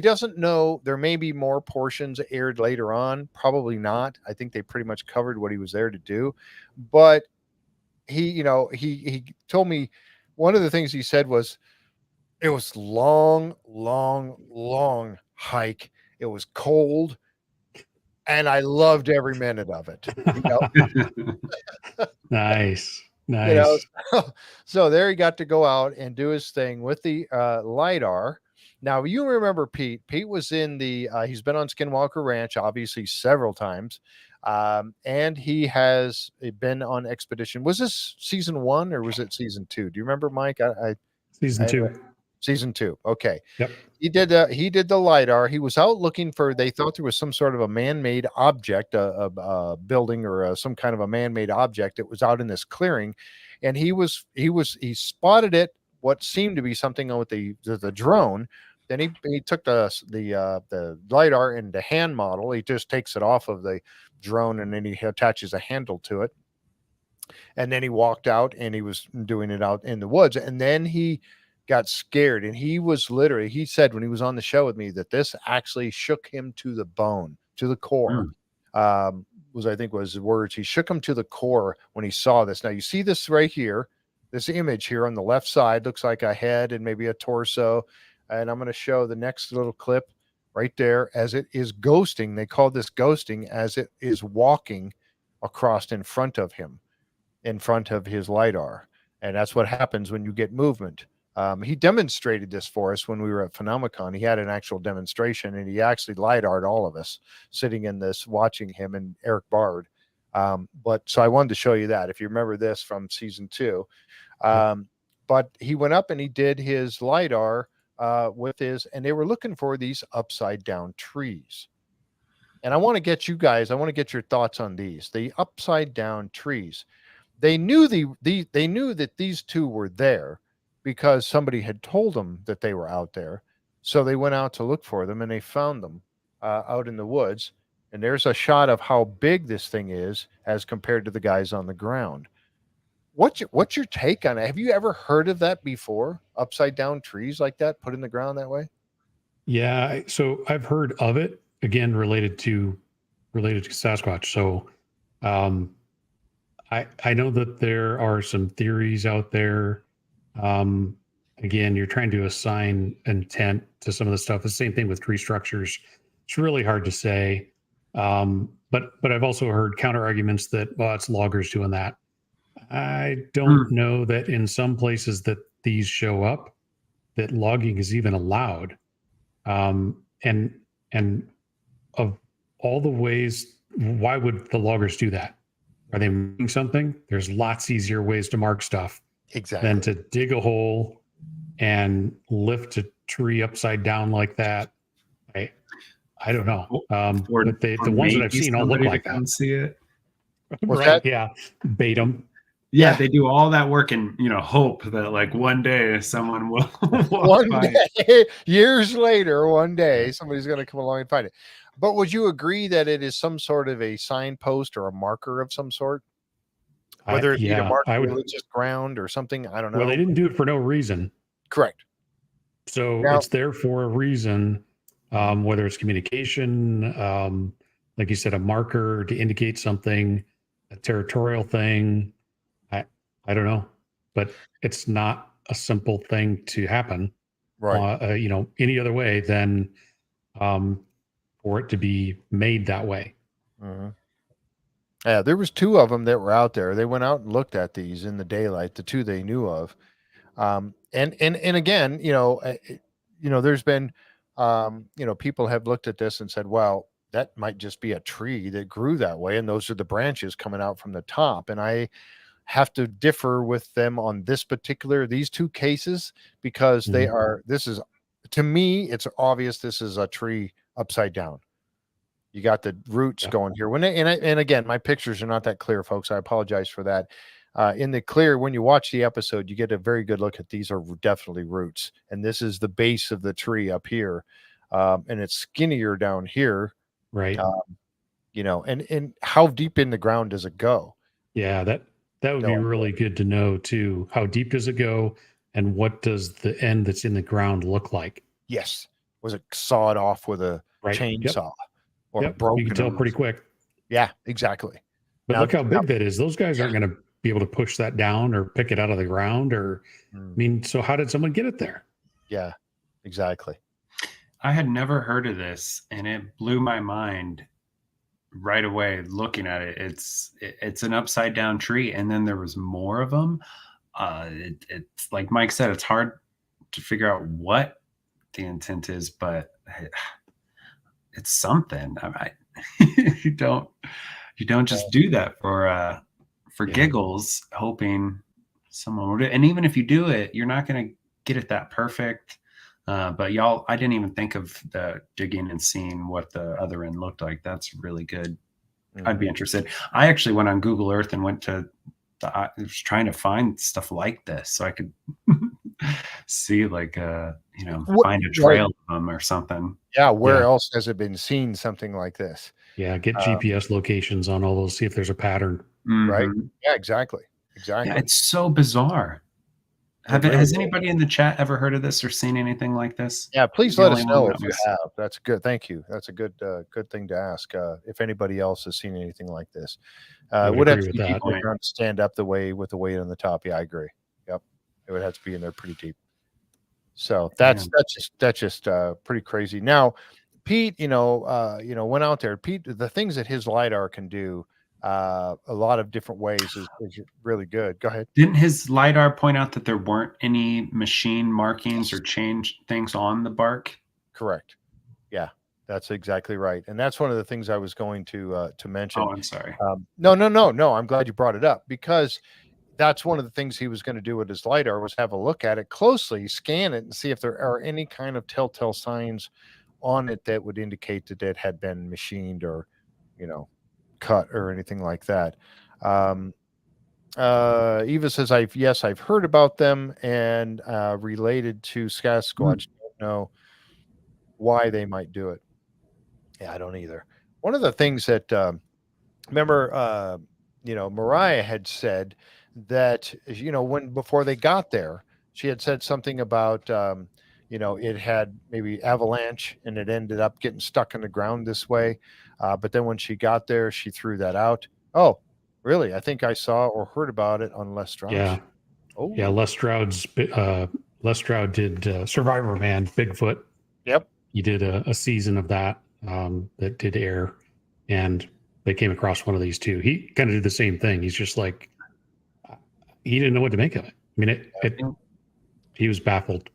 doesn't know. There may be more portions aired later on, probably not. I think they pretty much covered what he was there to do, but he told me one of the things he said was it was long hike. It was cold, and I loved every minute of it. Nice. So there he got to go out and do his thing with the LiDAR. Now, you remember Pete was in he's been on Skinwalker Ranch, obviously, several times. And he has been on Expedition. Was this season 1 or was it season 2? Do you remember, Mike? Season 2. Season 2. Okay. Yep. He did the LiDAR. He was out looking they thought there was some sort of a man-made object, a building or some kind of a man-made object that was out in this clearing. And he spotted it, what seemed to be something with the drone. Then he took the LiDAR and the hand model. He just takes it off of the drone and then he attaches a handle to it. And then he walked out and he was doing it out in the woods. And then he got scared, and he said when he was on the show with me that this actually shook him to the bone, to the core. I think was the words. He shook him to the core when he saw this. Now you see this right here, this image here on the left side looks like a head and maybe a torso. And I'm going to show the next little clip right there as it is ghosting. They call this ghosting as it is walking across in front of him, in front of his LiDAR. And that's what happens when you get movement. He demonstrated this for us when we were at Phenomicon. He had an actual demonstration, and he actually LiDAR'd all of us sitting in this, watching him and Eric Bard. So I wanted to show you that. If you remember this from season 2, but he went up and he did his LiDAR with his, and they were looking for these upside down trees. And I want to get you guys, I want to get your thoughts on these, the upside down trees. They knew they knew that these two were there because somebody had told them that they were out there. So they went out to look for them and they found them out in the woods. And there's a shot of how big this thing is as compared to the guys on the ground. What's your take on it? Have you ever heard of that before? Upside down trees like that put in the ground that way? Yeah, so I've heard of it, again related to Sasquatch. So I know that there are some theories out there. Again, you're trying to assign intent to some of the stuff. The same thing with tree structures. It's really hard to say. But I've also heard counter arguments that, well, it's loggers doing that. I don't know that in some places that these show up, that logging is even allowed. And of all the ways, why would the loggers do that? Are they marking something? There's lots easier ways to mark stuff than to dig a hole and lift a tree upside down like that. I don't know. But the ones that I've seen all look like that. See it. Right? Yeah. Bait them. Yeah, they do all that work and hope that like one day someone will one day, years later, one day somebody's going to come along and find it. But would you agree that it is some sort of a signpost or a marker of some sort? Whether it be a marker religious ground or something, I don't know. Well, they didn't do it for no reason. Correct. So it's there for a reason. Whether it's communication, like you said, a marker to indicate something, a territorial thing. I don't know, but it's not a simple thing to happen. Right. Any other way than for it to be made that way. Mm-hmm. Yeah, there was two of them that were out there. They went out and looked at these in the daylight, the two they knew of. And again, there's been, people have looked at this and said, well, that might just be a tree that grew that way. And those are the branches coming out from the top. And I have to differ with them on these two cases, because to me, it's obvious this is a tree upside down. You got the roots going here. And again, my pictures are not that clear, folks. I apologize for that. In the clear, when you watch the episode, you get a very good look at these are definitely roots. And this is the base of the tree up here. And it's skinnier down here. Right. And how deep in the ground does it go? Yeah, that would be really good to know too. How deep does it go? And what does the end that's in the ground look like? Yes. Was it sawed off with a chainsaw? Or broken? You can tell pretty quick. Yeah, exactly. But look how big that is. Those guys aren't going to be able to push that down or pick it out of the ground so how did someone get it there? Yeah, exactly. I had never heard of this, and it blew my mind right away looking at it. It's an upside down tree, and then there was more of them. It's like Mike said, it's hard to figure out what the intent is, but it's something. You don't just do that for giggles, hoping someone would. And even if you do it, you're not going to get it that perfect. But I didn't even think of the digging and seeing what the other end looked like. That's really good. Mm-hmm. I'd be interested. I actually went on Google Earth and went to I was trying to find stuff like this so I could see find a trail of them or something. Yeah. Where else has it been seen something like this? Yeah. Get GPS locations on all those, see if there's a pattern. Mm-hmm. Right. Yeah, exactly. Yeah, it's so bizarre. Has anybody in the chat ever heard of this or seen anything like this? Yeah, please let us know if you have. That's good. Thank you. That's a good thing to ask. If anybody else has seen anything like this, would have to be deep to stand up with the weight on the top. Yeah, I agree. Yep, it would have to be in there pretty deep. So that's just pretty crazy. Now, Pete, went out there. Pete, the things that his LiDAR can do. A lot of different ways is really good. Go ahead. Didn't his LiDAR point out that there weren't any machine markings or change things on the bark? Correct. Yeah, that's exactly right. And that's one of the things I was going to mention. Oh, I'm sorry. No. I'm glad you brought it up, because that's one of the things he was going to do with his LiDAR was have a look at it closely, scan it, and see if there are any kind of telltale signs on it that would indicate that it had been machined or, cut or anything like that. Eva says, I've heard about them and related to Sasquatch. Don't know why they might do it. Yeah, I don't either. One of the things that remember, Mariah had said that before they got there, she had said something about it had maybe avalanche and it ended up getting stuck in the ground this way. But then when she got there, she threw that out. Oh, really? I think I saw or heard about it on Les Stroud's. Yeah. Oh, yeah. Les Stroud did Survivor Man Bigfoot. Yep. He did a season of that that did air, and they came across one of these too. He kind of did the same thing. He's just like, he didn't know what to make of it. I mean, he was baffled.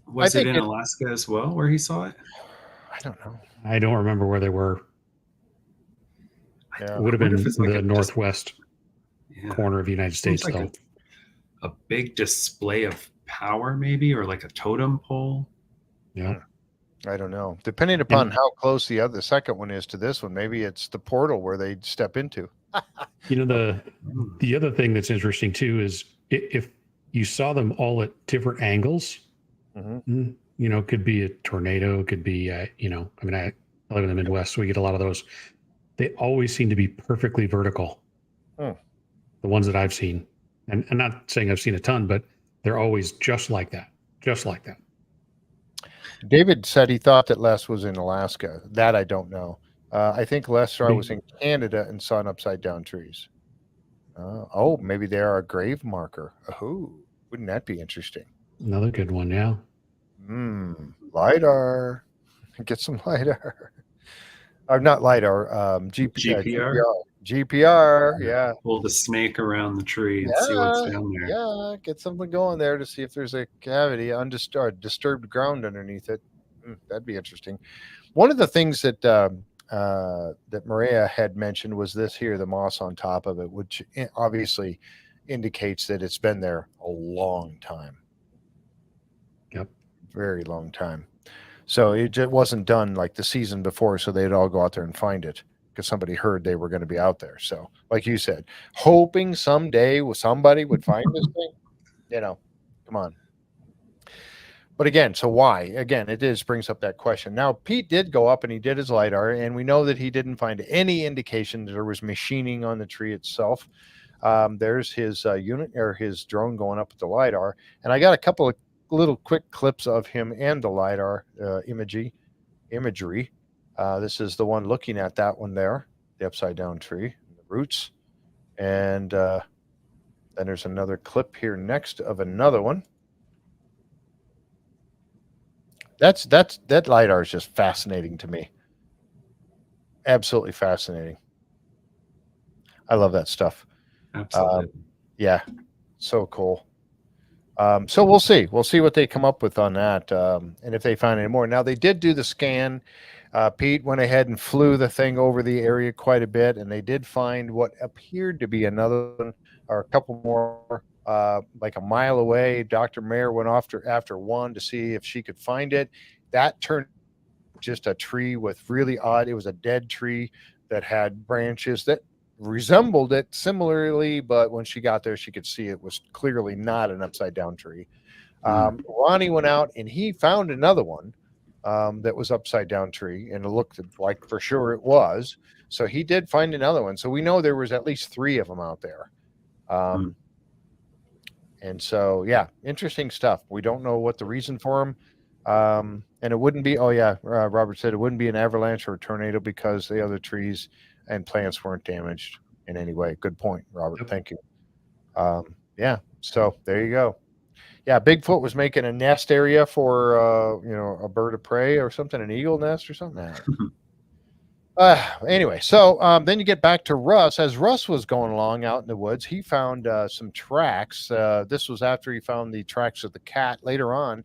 Was it in Alaska as well where he saw it? I don't know. I don't remember where they were. Yeah. It would have been the northwest corner of the United States, like though. A big display of power, maybe, or like a totem pole. Yeah. I don't know. Depending upon how close the second one is to this one, maybe it's the portal where they step into. The other thing that's interesting too is if you saw them all at different angles, could be a tornado, could be, I live in the Midwest, so we get a lot of those. They always seem to be perfectly vertical. The ones that I've seen, and I'm not saying I've seen a ton, but they're always just like that. David said he thought that Les was in Alaska. That I don't know. I think Les was in Canada and saw an upside down trees. Maybe they are a grave marker. Oh, wouldn't that be interesting? Another good one, yeah. LiDAR. Get some LiDAR. Or not LiDAR, GPR, yeah. Pull the snake around the tree and see what's down there. Yeah, get something going there to see if there's a cavity, disturbed ground underneath it. That'd be interesting. One of the things that that Maria had mentioned was this here, the moss on top of it, which obviously indicates that it's been there a long time. Yep. Very long time. So it wasn't done like the season before, so they'd all go out there and find it because somebody heard they were going to be out there. So, like you said, hoping someday somebody would find this thing, come on. But again, so why? Again, brings up that question. Now, Pete did go up and he did his LiDAR, and we know that he didn't find any indication that there was machining on the tree itself. There's his unit or his drone going up with the LiDAR, and I got a couple of little quick clips of him and the LiDAR imagery. This is the one looking at that one there, the upside down tree, the roots. And then there's another clip here next of another one. That LiDAR is just fascinating to me. Absolutely fascinating. I love that stuff. Absolutely. Yeah, so cool. So we'll see what they come up with on that, and if they find any more. Now, they did do the scan. Pete went ahead and flew the thing over the area quite a bit, and they did find what appeared to be another one or a couple more, like a mile away. Dr. Mayer went after one to see if she could find it. That turned just a tree with really odd. It was a dead tree that had branches that resembled it similarly, but when she got there, she could see it was clearly not an upside down tree. Ronnie went out and he found another one that was upside down tree, and it looked like for sure it was. So he did find another one. So we know there was at least 3 of them out there. And so, yeah, interesting stuff. We don't know what the reason for them. And it wouldn't be, Robert said it wouldn't be an avalanche or a tornado because the other trees and plants weren't damaged in any way. Good point, Robert. Yep. Thank you. Yeah, so there you go. Yeah, Bigfoot was making a nest area for, a bird of prey or something, an eagle nest or something. Anyway, so then you get back to Russ. As Russ was going along out in the woods, he found some tracks. This was after he found the tracks of the cat later on.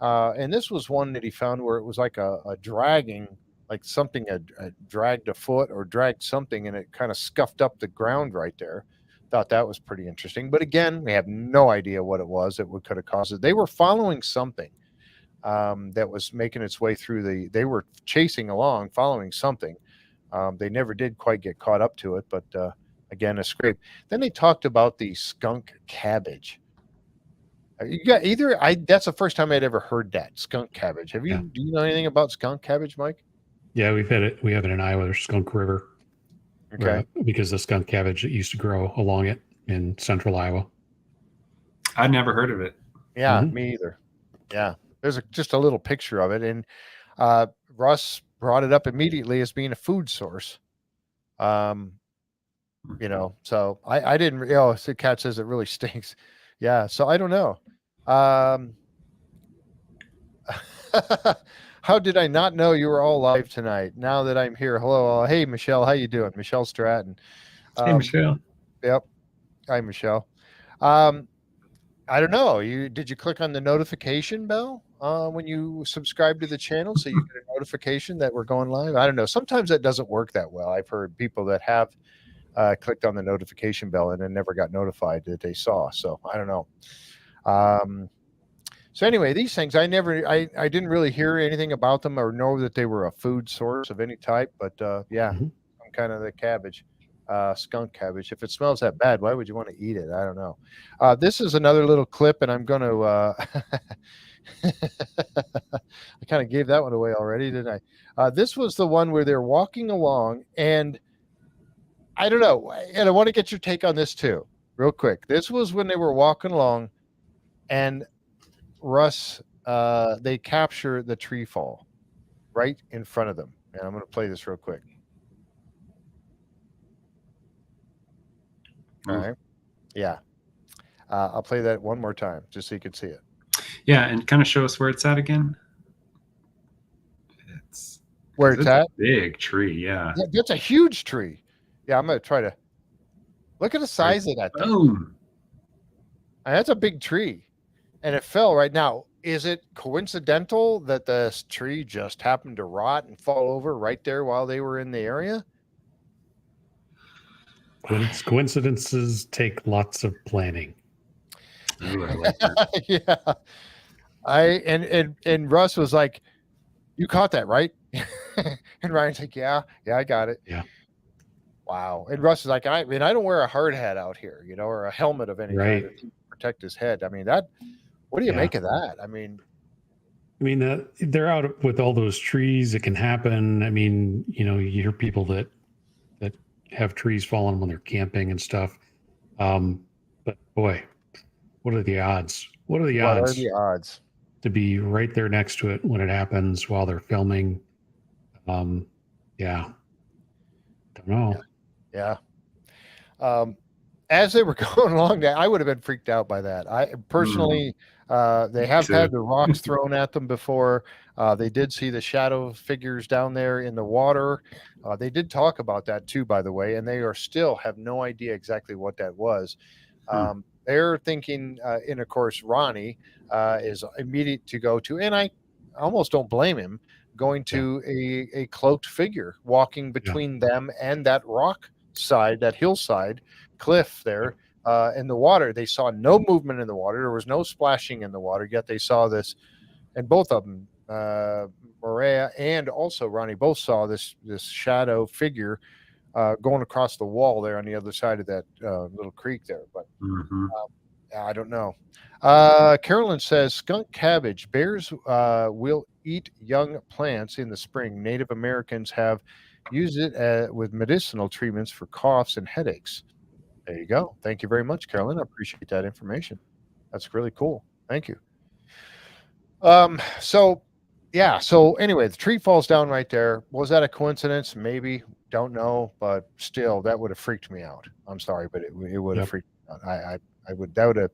And this was one that he found where it was like a dragging, like something had dragged a foot or dragged something, and it kind of scuffed up the ground right there. thought that was pretty interesting. But again, we have no idea what it was that could have caused it. They were following something that was making its way through they were chasing along, following something. They never did quite get caught up to it, but again, a scrape. Then they talked about the skunk cabbage. You got that's the first time I'd ever heard that, skunk cabbage. Do you know anything about skunk cabbage, Mike? Yeah, we have it in Iowa, there's Skunk River. Okay. Because the skunk cabbage that used to grow along it in central Iowa. I'd never heard of it. Yeah, me either. Yeah. There's just a little picture of it. And Russ brought it up immediately as being a food source. So I didn't, the cat says it really stinks. Yeah. So I don't know. How did I not know you were all live tonight? Now that I'm here. Hello. Hey, Michelle. How you doing? Michelle Stratton. Hey, Michelle. Yep. Hi, Michelle. I don't know. Did you click on the notification bell when you subscribe to the channel so you get a notification that we're going live? I don't know. Sometimes that doesn't work that well. I've heard people that have clicked on the notification bell and then never got notified that they saw. So I don't know. So anyway, these things, I didn't really hear anything about them or know that they were a food source of any type. But some kind of the cabbage. Skunk cabbage. If it smells that bad, why would you want to eat it? I don't know. This is another little clip, and I'm going to. I kind of gave that one away already, didn't I? This was the one where they're walking along, and I don't know. And I want to get your take on this too, real quick. This was when they were walking along, and Russ, they capture the tree fall right in front of them. And I'm going to play this real quick. All right. Yeah. I'll play that one more time just so you can see it. Yeah. And kind of show us where it's at again. It's where it's at. Big tree. Yeah. That's a huge tree. Yeah. I'm going to try to look at the size of that thing. Boom. And that's a big tree. And it fell right now. Is it coincidental that the tree just happened to rot and fall over right there while they were in the area? Coincidences take lots of planning. Ooh, I like that. Yeah. And Russ was like, "You caught that, right?" And Ryan's like, "Yeah, I got it." Yeah. Wow. And Russ is like, I don't wear a hard hat out here, or a helmet of any kind to protect his head. I mean, what do you make of that? I mean, they're out with all those trees. It can happen. I mean, you hear people that have trees falling when they're camping and stuff. But boy, what are the odds? What are the odds to be right there next to it when it happens while they're filming? Don't know. Yeah. As they were going along, I would have been freaked out by that. I personally, they have had the rocks thrown at them before. They did see the shadow figures down there in the water. They did talk about that too, by the way, and they still have no idea exactly what that was. They're thinking, and of course, Ronnie is immediate to go to, and I almost don't blame him, going to a cloaked figure walking between them and that rock side, that hillside cliff there in the water. They saw no movement in the water. There was no splashing in the water, yet they saw this, and both of them, Maria and also Ronnie, both saw this shadow figure going across the wall there on the other side of that little creek there. But I don't know. Carolyn says, skunk cabbage. Bears will eat young plants in the spring. Native Americans have used it with medicinal treatments for coughs and headaches. There you go. Thank you very much, Carolyn. I appreciate that information. That's really cool. Thank you. So anyway, the tree falls down right there. Was that a coincidence? Maybe. Don't know. But still, that would have freaked me out. I'm sorry, but it would have freaked me out. That would have,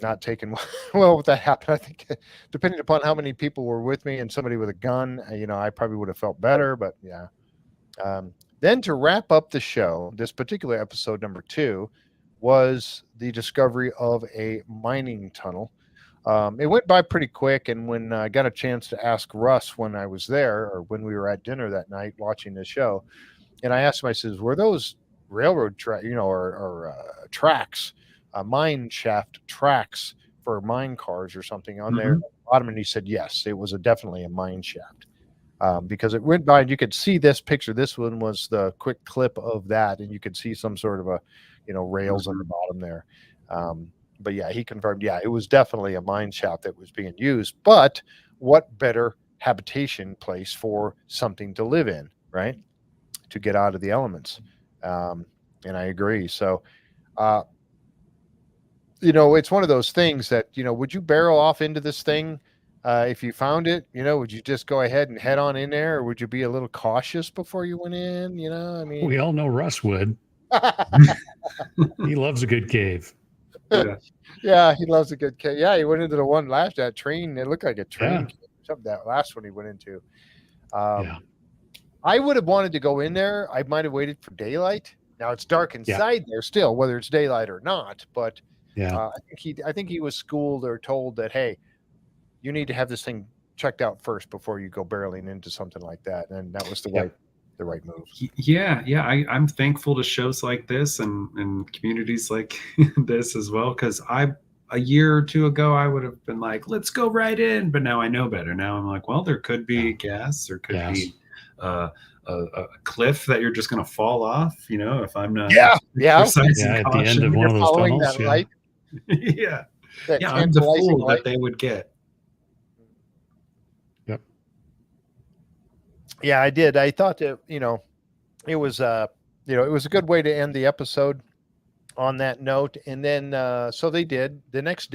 not taken well if that happened. I think depending upon how many people were with me and somebody with a gun, I probably would have felt better, but yeah. Then to wrap up the show, this particular episode number 2 was the discovery of a mining tunnel. It went by pretty quick, and when I got a chance to ask Russ when I was there, or when we were at dinner that night watching the show, and I asked him, I says, were those railroad track, or tracks, mine shaft tracks for mine cars or something on there at the bottom. And he said, yes, it was definitely a mine shaft. Because it went by and you could see this picture. This one was the quick clip of that, and you could see some sort of a, rails on the bottom there. But yeah, he confirmed, yeah, it was definitely a mine shaft that was being used. But what better habitation place for something to live in, right? To get out of the elements. And I agree. So, it's one of those things that, would you barrel off into this thing? If you found it, would you just go ahead and head on in there, or would you be a little cautious before you went in? I mean, we all know Russ would. He loves a good cave. Yeah, he loves a good cave. Yeah, he went into the one last, that train. It looked like a train cave, something, that last one he went into. I would have wanted to go in there. I might have waited for daylight. Now it's dark inside there still, whether it's daylight or not. But I think he was schooled or told that, hey, you need to have this thing checked out first before you go barreling into something like that. And that was the right move. Yeah. I'm thankful to shows like this and communities like this as well. Because a year or two ago, I would have been like, let's go right in. But now I know better. Now I'm like, well, there could be gas. There could be a cliff that you're just going to fall off, if I'm not. At the end of one of those tunnels. I'm the fool that they would get. Yeah, I did. I thought that, it was, it was a good way to end the episode on that note. And then, so they did the next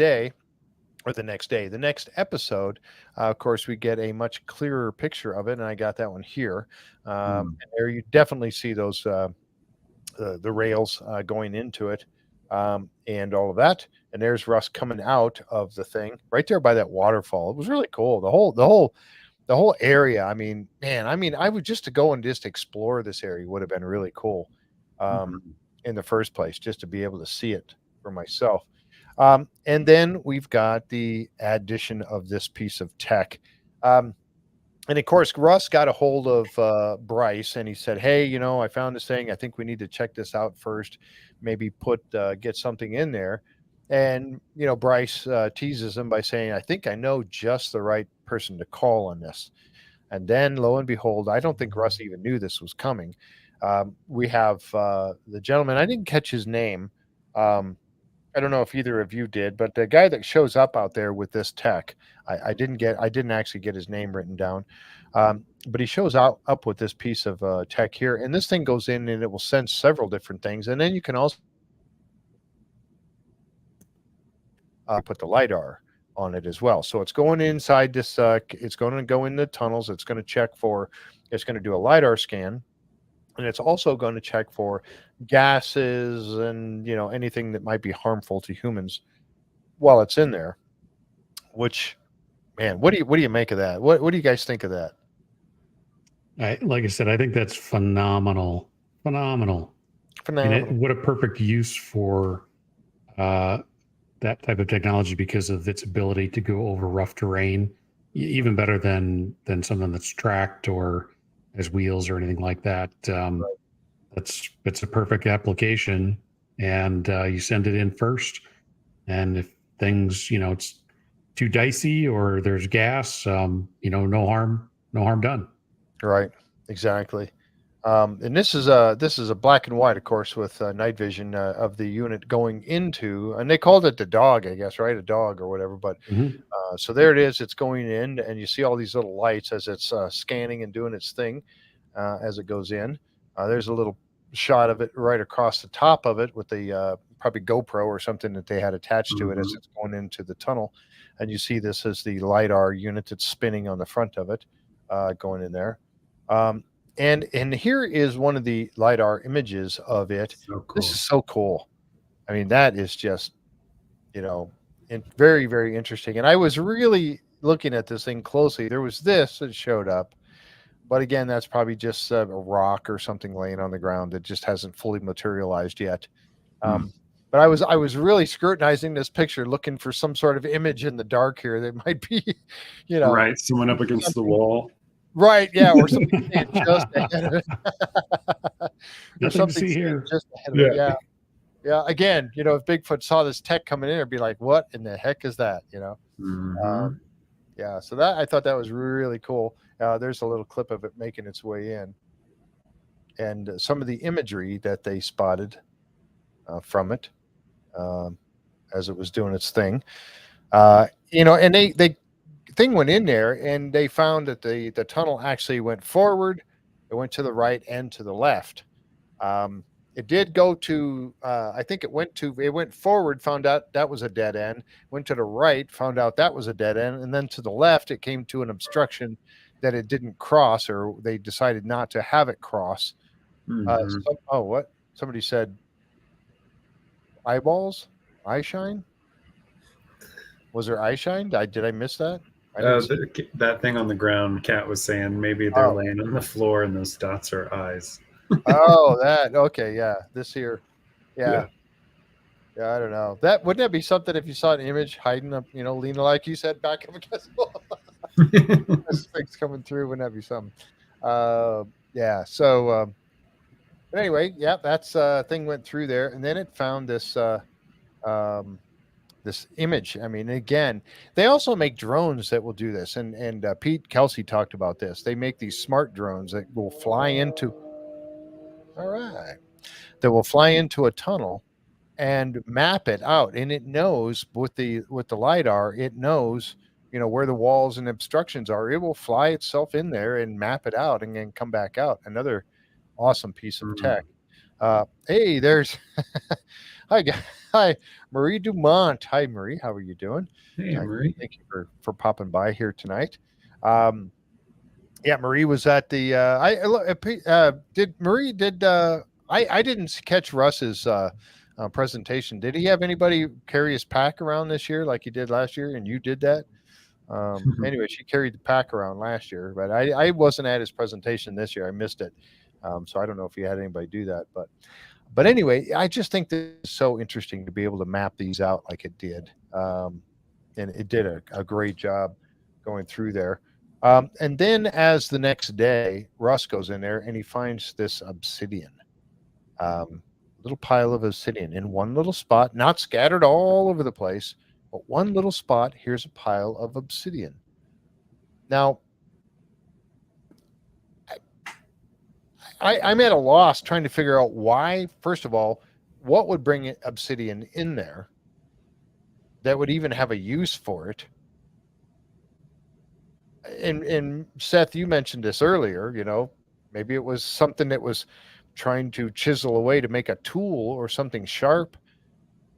episode. Of course, we get a much clearer picture of it. And I got that one here. And there you definitely see those, the rails going into it, and all of that. And there's Russ coming out of the thing right there by that waterfall. It was really cool. The whole area. I mean, I would just to go and just explore this area would have been really cool in the first place, just to be able to see it for myself. And then we've got the addition of this piece of tech. And of course, Russ got a hold of Bryce and he said, hey, I found this thing. I think we need to check this out first, maybe get something in there. And, Bryce teases him by saying, I think I know just the right person to call on this. And then lo and behold, I don't think Russ even knew this was coming. We have the gentleman, I didn't catch his name. I don't know if either of you did, but the guy that shows up out there with this tech, I didn't actually get his name written down. But he shows up with this piece of tech here, and this thing goes in and it will sense several different things. And then you can also put the LiDAR on it as well. So it's going inside this, it's going to go in the tunnels. It's going to do a LiDAR scan, and it's also going to check for gases and, anything that might be harmful to humans while it's in there. Which, man, what do you make of that? What do you guys think of that? Like I said, I think that's phenomenal. And what a perfect use for that type of technology because of its ability to go over rough terrain, even better than something that's tracked or has wheels or anything like that. It's a perfect application, and you send it in first. And if things, it's too dicey or there's gas, no harm done. Right. Exactly. And this is a black and white, of course, with night vision of the unit going into, and they called it the dog, I guess, right? A dog or whatever. But so there it is. It's going in, and you see all these little lights as it's scanning and doing its thing as it goes in. There's a little shot of it right across the top of it with the probably GoPro or something that they had attached to it as it's going into the tunnel. And you see this as the LiDAR unit that's spinning on the front of it going in there. And here is one of the LiDAR images of it. So cool. This is so cool. I mean, that is just, very, very interesting. And I was really looking at this thing closely. There was this that showed up. But again, that's probably just a rock or something laying on the ground that just hasn't fully materialized yet. But I was really scrutinizing this picture, looking for some sort of image in the dark here that might be, right, someone up against the wall. Right, yeah, or something staying just ahead of it. Or Nothing to something see staying here. just ahead of it. Yeah. Yeah. Again, you know, if Bigfoot saw this tech coming in, it'd be like, what in the heck is that? You know? Mhm. Yeah. So that I thought that was really cool. There's a little clip of it making its way in. And some of the imagery that they spotted from it as it was doing its thing. You know, and they thing went in there and they found that the tunnel actually went forward, it went to the right and to the left. It did go to I think it went forward, found out that was a dead end, went to the right, found out that was a dead end, and then to the left it came to an obstruction that it didn't cross, or they decided not to have it cross. Mhm. What somebody said, eyeballs, eye shine. Was there eye shine? Did I miss that? I didn't see. That thing on the ground, Kat was saying maybe they're Oh, laying on the floor and those dots are eyes. oh, that okay, yeah. This here, Yeah. yeah, yeah. I don't know. That wouldn't that be something if you saw an image hiding up, you know, leaning like you said back up against the wall, this thing's coming through? Wouldn't that be something? Yeah. So, but anyway, yeah, that's thing went through there, and then it found this um, this image. I mean, again, they also make drones that will do this, and Pete Kelsey talked about this. They make these smart drones that will fly into. All right. That will fly into a tunnel and map it out, and it knows with the LiDAR, it knows, you know, where the walls and obstructions are. It will fly itself in there and map it out and then come back out. Another awesome piece of tech. Hey, there's hi, hi, Marie Dumont. Hi, Marie. How are you doing? Hey, Marie. Thank you for popping by here tonight. Yeah, Marie was at the. I didn't catch Russ's presentation. Did he have anybody carry his pack around this year like he did last year? And you did that. Anyway, she carried the pack around last year, but I wasn't at his presentation this year. I missed it, so I don't know if he had anybody do that. But anyway, I just think this is so interesting to be able to map these out like it did, and it did a great job going through there. And then as the next day, Russ goes in there and he finds this obsidian, little pile of obsidian in one little spot, not scattered all over the place, but one little spot. Here's a pile of obsidian. Now, I'm at a loss trying to figure out why, first of all, what would bring obsidian in there that would even have a use for it. And Seth, you mentioned this earlier, you know, maybe it was something that was trying to chisel away to make a tool or something sharp.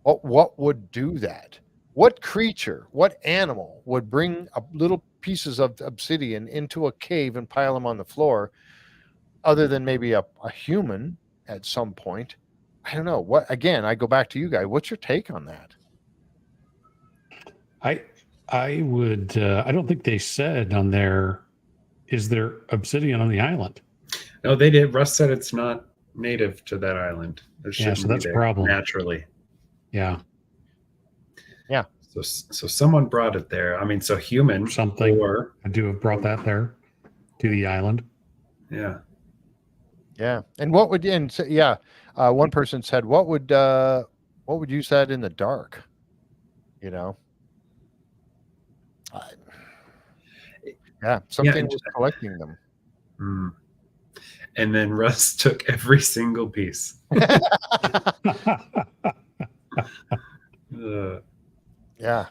What would do that? What creature, what animal would bring little pieces of obsidian into a cave and pile them on the floor, other than maybe a human at some point? I don't know. What, again, I go back to you guys. What's your take on that? I would. I don't think they said on there. Is there obsidian on the island? No, they did. Russ said it's not native to that island. Yeah, so that's a problem naturally. Yeah. Yeah. So someone brought it there. I mean, so human Something. or I do have brought that there to the island. Yeah. Yeah. And what would, and so, yeah, one person said, what would you set in the dark? You know? Yeah, something was collecting them. And then Russ took every single piece. Yeah,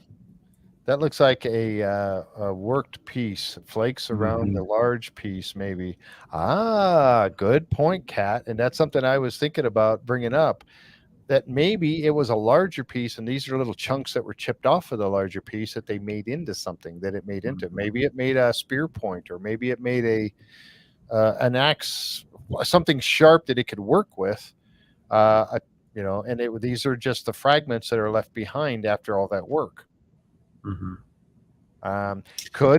that looks like a worked piece, flakes around the large piece, maybe. Good point, Kat. And that's something I was thinking about bringing up, that maybe it was a larger piece, and these are little chunks that were chipped off of the larger piece that they made into something that it made into. Maybe it made a spear point, or maybe it made an axe, something sharp that it could work with. You know, and these are just the fragments that are left behind after all that work.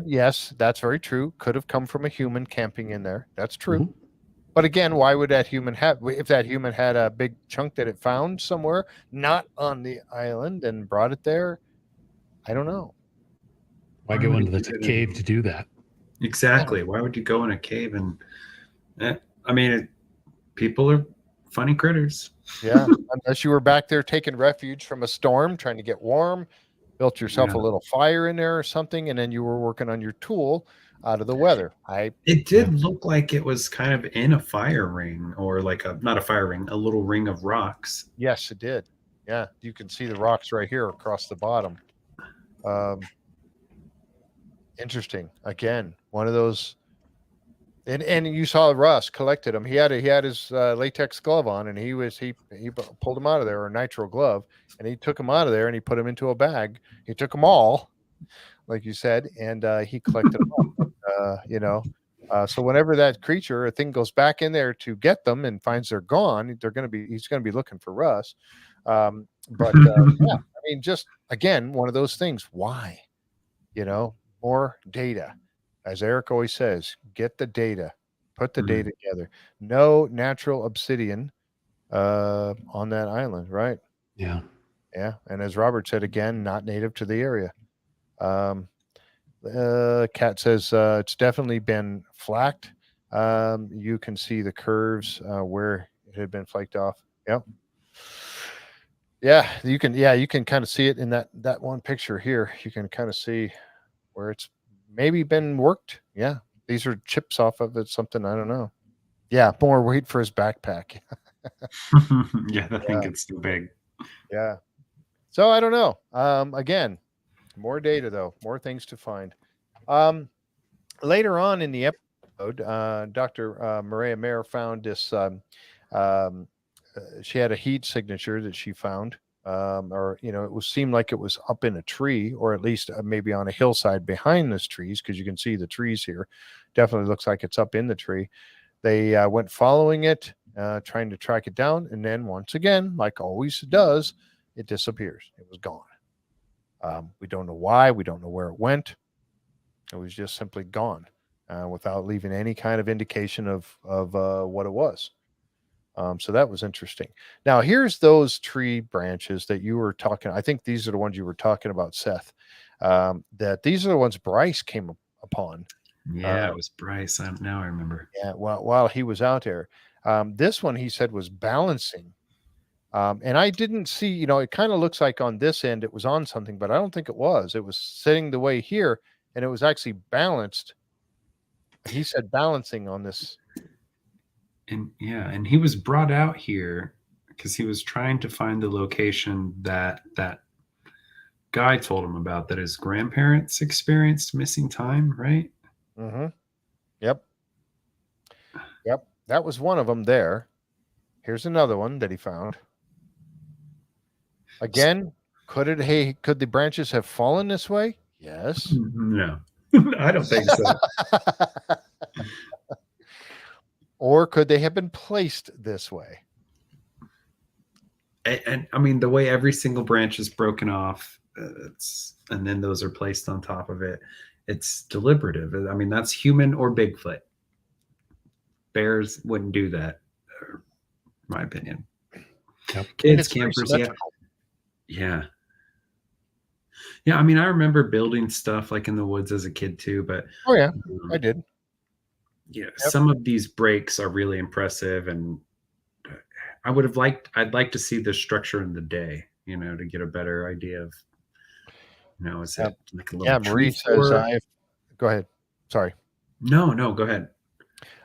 Yes, that's very true. Could have come from a human camping in there. That's true. But again, why would that human have, if that human had a big chunk that it found somewhere, not on the island, and brought it there? I don't know. Why go into the cave to do that? Exactly. Why would you go in a cave? And I mean, people are funny critters. Yeah, unless you were back there taking refuge from a storm, trying to get warm, built yourself a little fire in there or something, and then you were working on your tool out of the weather. It did look like it was kind of in a fire ring, or like not a fire ring, a little ring of rocks. Yes, it did. Yeah, you can see the rocks right here across the bottom. Interesting. Again, one of those. And you saw Russ collected them. He had his latex glove on, and he pulled them out of there, or a nitro glove, and he took them out of there and he put them into a bag. He took them all, like you said, and he collected them all. So whenever that creature or thing goes back in there to get them and finds they're gone, he's gonna be looking for Russ. Yeah, I mean, just again, one of those things. Why? More data. As Eric always says, get the data, put the data together. No natural obsidian on that island, right? Yeah. Yeah. And as Robert said, again, not native to the area. Kat says it's definitely been flaked. You can see the curves where it had been flaked off. Yep. Yeah, you can kind of see it in that one picture here. You can kind of see where it's maybe been worked. Yeah, these are chips off of it. Something, I don't know. Yeah, more weight for his backpack. Yeah, I think it's too big. Yeah. So I don't know. Again, more data though, more things to find. Later on in the episode, Dr. Maria Mayer found this. She had a heat signature that she found. It seemed like it was up in a tree, or at least maybe on a hillside behind those trees, because you can see the trees here. Definitely looks like it's up in the tree. They went following it, trying to track it down, and then once again, like always does, it disappears. It was gone. We don't know why. We don't know where it went. It was just simply gone, without leaving any kind of indication of what it was. So that was interesting. Now, here's those tree branches that you were talking. I think these are the ones you were talking about, Seth. That these are the ones Bryce came upon. Yeah, it was Bryce. Now I remember. Yeah, while he was out there. This one, he said, was balancing. And I didn't see, it kind of looks like on this end it was on something, but I don't think it was. It was sitting the way here, and it was actually balanced. He said balancing on this. And he was brought out here because he was trying to find the location that guy told him about, that his grandparents experienced missing time, right? Mm-hmm. Yep. That was one of them there. Here's another one that he found. Again, could the branches have fallen this way? Yes. No, I don't think so. Or could they have been placed this way? And I mean, the way every single branch is broken off, and then those are placed on top of it, it's deliberative. I mean, that's human or Bigfoot. Bears wouldn't do that, in my opinion. Yep. Kids, campers, yeah. I mean, I remember building stuff like in the woods as a kid too, but oh yeah, I did. Some of these breaks are really impressive, and I'd like to see the structure in the day, to get a better idea of, is it like a little Marie says go ahead. Sorry. No, go ahead.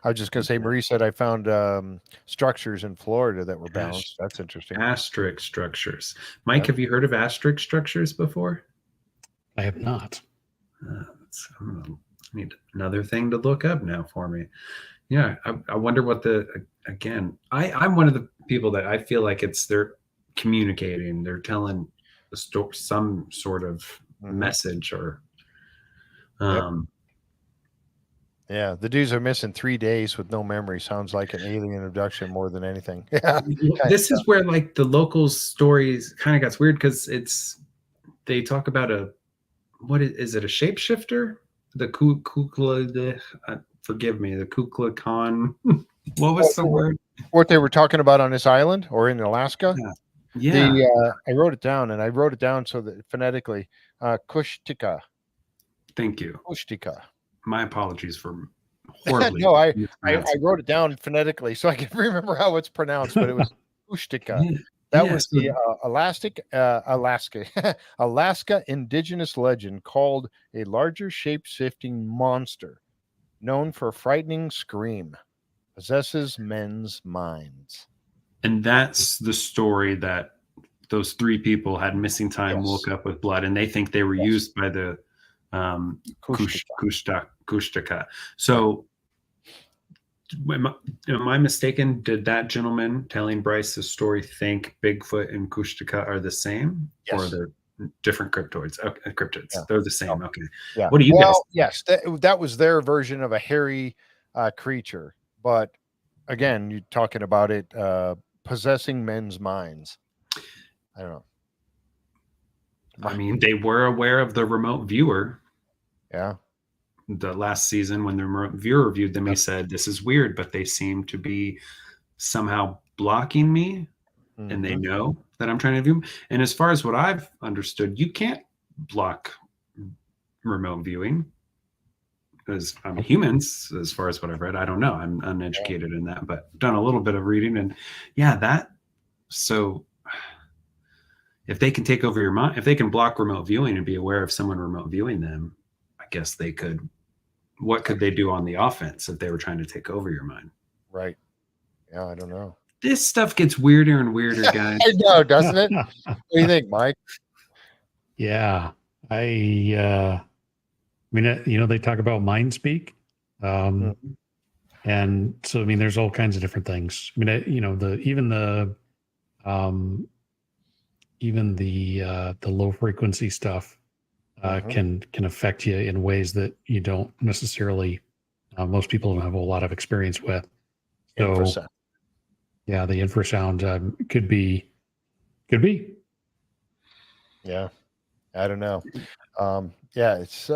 I was just going to say, Marie said I found structures in Florida that were balanced. That's interesting. Asterisk structures. Mike, have you heard of asterisk structures before? I have not. I need another thing to look up now for me. Yeah, I wonder what I'm one of the people that I feel like they're communicating. They're telling some sort of message or. Yeah, the dudes are missing 3 days with no memory. Sounds like an alien abduction more than anything. Yeah, this is where like the locals' stories kind of got weird, because they talk about is it a shapeshifter? The Kukla, forgive me, the Kukla Khan. What was the word? What they were talking about on this island or in Alaska? Yeah. I wrote it down, so that phonetically, Kushtika. Thank you. Kushtika. My apologies for horribly. No, I wrote it down phonetically so I can remember how it's pronounced, but it was Kushtaka. That was so the Alaska indigenous legend called a larger shape-shifting monster known for frightening scream, possesses men's minds. and that's the story that those 3 people had missing time, Yes. woke up with blood, and they think they were Yes. used by the Kushtaka. So am I mistaken? Did that gentleman telling Bryce the story think Bigfoot and Kushtaka are the same? Yes. Or they're different cryptoids? Okay, cryptids. Yeah. They're the same. No. Okay. Yeah. What do you guys? Yes, that was their version of a hairy creature. But again, you're talking about it possessing men's minds. I don't know. I mean, they were aware of the remote viewer. Yeah. The last season, when the remote viewer viewed them, he said, "This is weird, but they seem to be somehow blocking me, and they know that I'm trying to view them." And as far as what I've understood, you can't block remote viewing because I'm humans. As far as what I've read, I don't know. I'm uneducated in that, but done a little bit of reading, and so. If they can take over your mind, if they can block remote viewing and be aware of someone remote viewing them, I guess they could. What could they do on the offense if they were trying to take over your mind? Right. Yeah, I don't know. This stuff gets weirder and weirder, guys. I know, doesn't it? What do you think, Mike? Yeah, I mean, they talk about mind speak, and so I mean, there's all kinds of different things. I mean, even the low frequency stuff can affect you in ways that you don't necessarily most people don't have a lot of experience with. So Infrasound. Yeah, the infrasound could be. Yeah, I don't know. Yeah, it's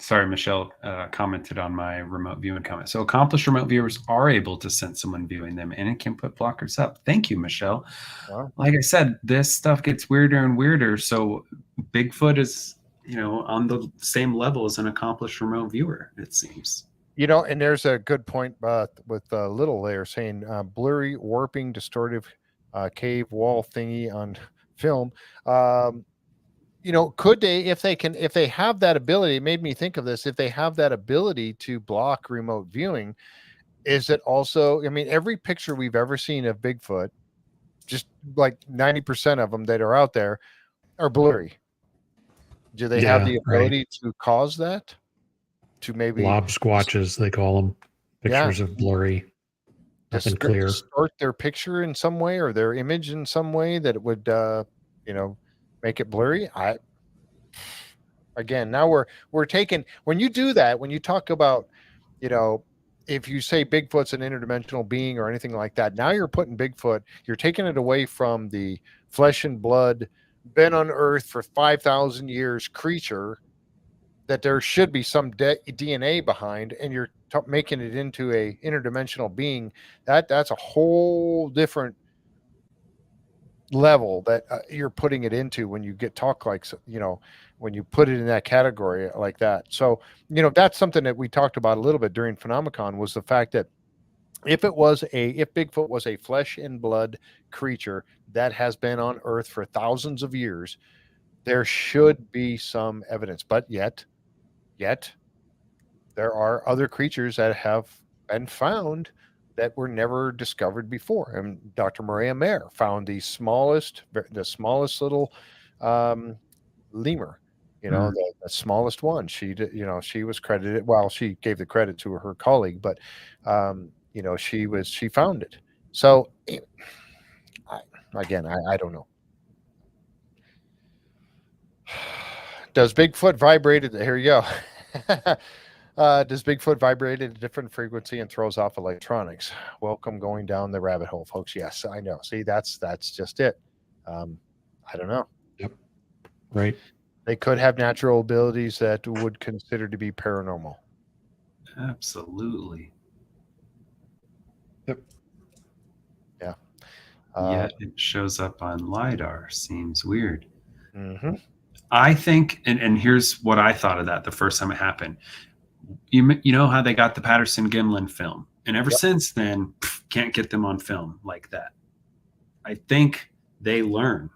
Sorry, Michelle commented on my remote viewing comment. So accomplished remote viewers are able to sense someone viewing them, and it can put blockers up. Thank you, Michelle. Wow. Like I said, this stuff gets weirder and weirder. So Bigfoot is, on the same level as an accomplished remote viewer, it seems. And there's a good point with Little there saying blurry, warping, distortive cave wall thingy on film. Could they, if they have that ability, it made me think of this, if they have that ability to block remote viewing, is it also, I mean, every picture we've ever seen of Bigfoot, just like 90% of them that are out there are blurry. Do they have the ability to cause that? To maybe blob squatches, they call them, pictures of blurry, nothing clear. Distort their picture in some way or their image in some way that it would, make it blurry. Now we're taking, when you do that, when you talk about, if you say Bigfoot's an interdimensional being or anything like that, now you're putting Bigfoot, you're taking it away from the flesh and blood, been on Earth for 5,000 years creature that there should be some DNA behind, and you're making it into a interdimensional being. That's a whole different level that you're putting it into when you when you put it in that category like that. So that's something that we talked about a little bit during Phenomicon, was the fact that if Bigfoot was a flesh and blood creature that has been on Earth for thousands of years, there should be some evidence. But yet there are other creatures that have been found that were never discovered before. And Dr. Maria Mayer found the smallest little lemur, the smallest one. She did, she was credited. Well, she gave the credit to her colleague, but she found it. So I don't know. Does Bigfoot vibrate? Here you go. Does Bigfoot vibrate at a different frequency and throws off electronics? Welcome going down the rabbit hole, folks. Yes, I know. See, that's just it. I don't know. Yep. Right. They could have natural abilities that would consider to be paranormal. Absolutely. Yep. Yeah. Yet it shows up on LiDAR. Seems weird. Mm-hmm. I think, and here's what I thought of that the first time it happened. You know how they got the Patterson-Gimlin film, and ever since then, can't get them on film like that. I think they learn,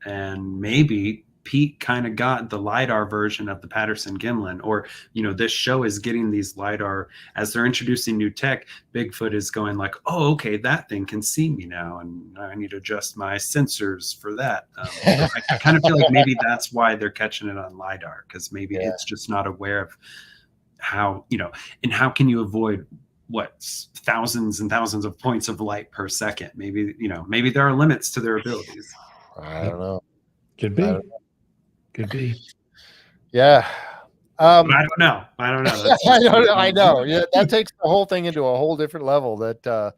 and maybe Pete kind of got the LiDAR version of the Patterson-Gimlin, or, this show is getting these LiDAR as they're introducing new tech. Bigfoot is going like, oh, okay, that thing can see me now, and I need to adjust my sensors for that. I kind of feel like maybe that's why they're catching it on LiDAR, because maybe it's just not aware of how, and how can you avoid thousands and thousands of points of light per second? Maybe there are limits to their abilities. I don't know. Could be. Could be. Yeah. I don't know. I don't know. I know. Yeah, that takes the whole thing into a whole different level that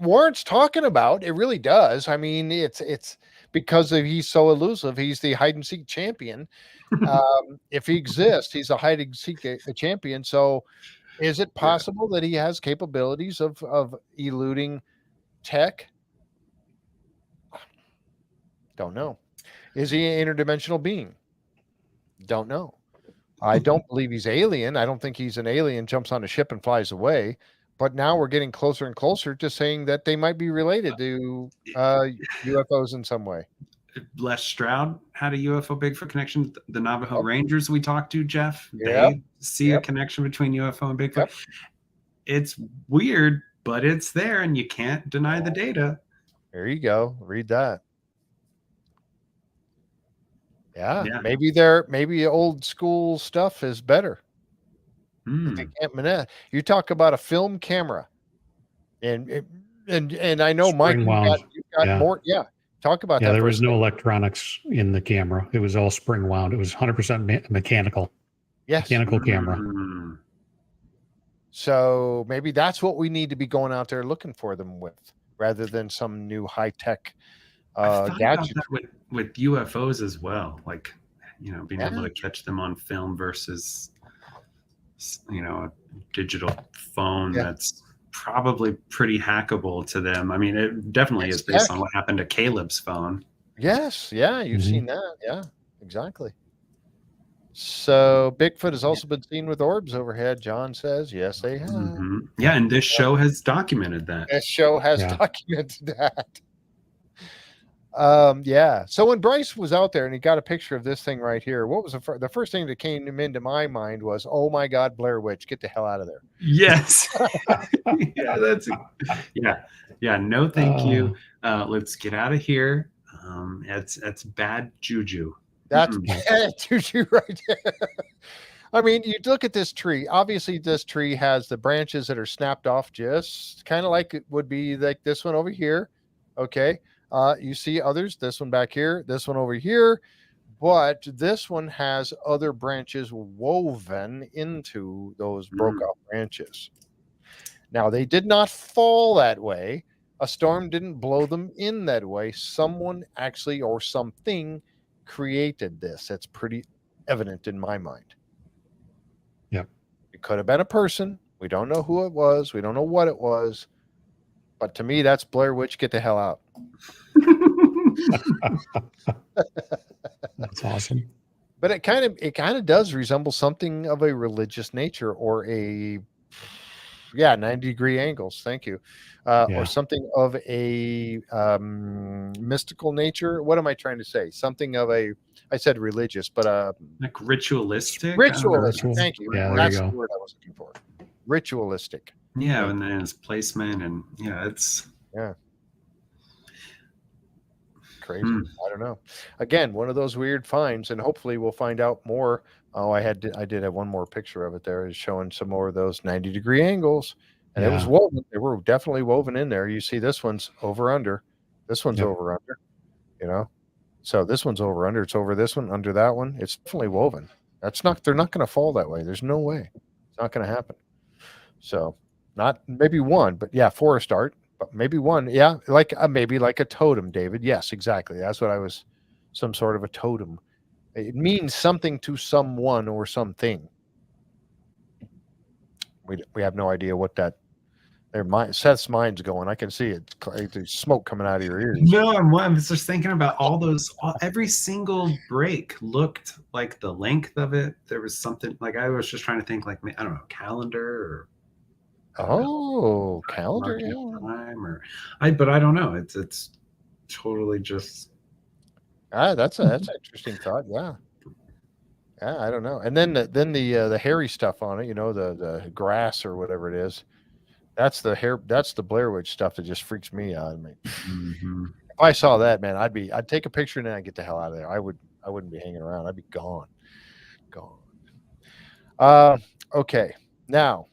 warrants talking about. It really does. I mean, it's because he's so elusive. He's the hide and seek champion. If he exists, he's a hide and seek champion. So, is it possible that he has capabilities of eluding tech? Don't know. Is he an interdimensional being? Don't know. I don't believe he's alien. I don't think he's an alien, jumps on a ship and flies away. But now we're getting closer and closer to saying that they might be related to UFOs in some way. Les Stroud had a UFO Bigfoot connection. The Navajo Rangers we talked to, Jeff, they see a connection between UFO and Bigfoot. It's weird, but it's there, and you can't deny the data. There you go. Read that. Yeah. Maybe old school stuff is better. They can't. You talk about a film camera, and I know Mike, you've got more. Yeah, talk about that. There was no electronics in the camera. It was all spring wound. It was 100% mechanical. Yes, mechanical camera. So maybe that's what we need to be going out there looking for them with, rather than some new high tech gadget. With UFOs as well, like being able to catch them on film versus a digital phone that's probably pretty hackable to them. I mean, it definitely is based on what happened to Caleb's phone. Yes, you've seen that. Yeah, exactly. So Bigfoot has also been seen with orbs overhead. John says, yes, they have. Yeah, and this show has documented that. This show has documented that. So when Bryce was out there and he got a picture of this thing right here, what was the first thing that came into my mind was, oh my God, Blair Witch, get the hell out of there. Yes. No, thank you. Let's get out of here. That's bad juju. That's bad juju right there. I mean, you look at this tree. Obviously, this tree has the branches that are snapped off, just kind of like it would be like this one over here. Okay. You see others, this one back here, this one over here, but this one has other branches woven into those broke off branches. Now, they did not fall that way. A storm didn't blow them in that way. Someone actually, or something, created this. That's pretty evident in my mind. Yep. It could have been a person. We don't know who it was. We don't know what it was. But to me, that's Blair Witch. Get the hell out. That's awesome. But it kind of does resemble something of a religious nature, or a 90-degree angles. Thank you. Or something of a mystical nature. What am I trying to say? Something of a, I said religious, but like ritualistic. Ritualistic. Thank you. Yeah, that's the word I was looking for. Ritualistic. Yeah, and then its placement, and it's crazy. I don't know. Again, one of those weird finds, and hopefully we'll find out more. Oh, I did have one more picture of it there, is showing some more of those 90-degree angles, and it was woven. They were definitely woven in there. You see, this one's over under, this one's over under. So this one's over under. It's over this one, under that one. It's definitely woven. They're not going to fall that way. There's no way. It's not going to happen. So. Not maybe one, but forest art, but maybe one. Yeah, maybe like a totem, David. Yes, exactly. That's what I was. Some sort of a totem. It means something to someone or something. We have no idea what that Seth's mind's going. I can see it. There's smoke coming out of your ears. No, I'm just thinking about every single break looked like the length of it. There was something like I was just trying to think like, I don't know, calendar or Calendar. marking Yeah. up time but I don't know. It's totally just. That's an interesting thought. Yeah. Yeah, I don't know. And then the hairy stuff on it, the grass or whatever it is. That's the Blair Witch stuff that just freaks me out. I mean, if I saw that, man, I'd take a picture and then I'd get the hell out of there. I wouldn't be hanging around. I'd be gone. Okay. Now,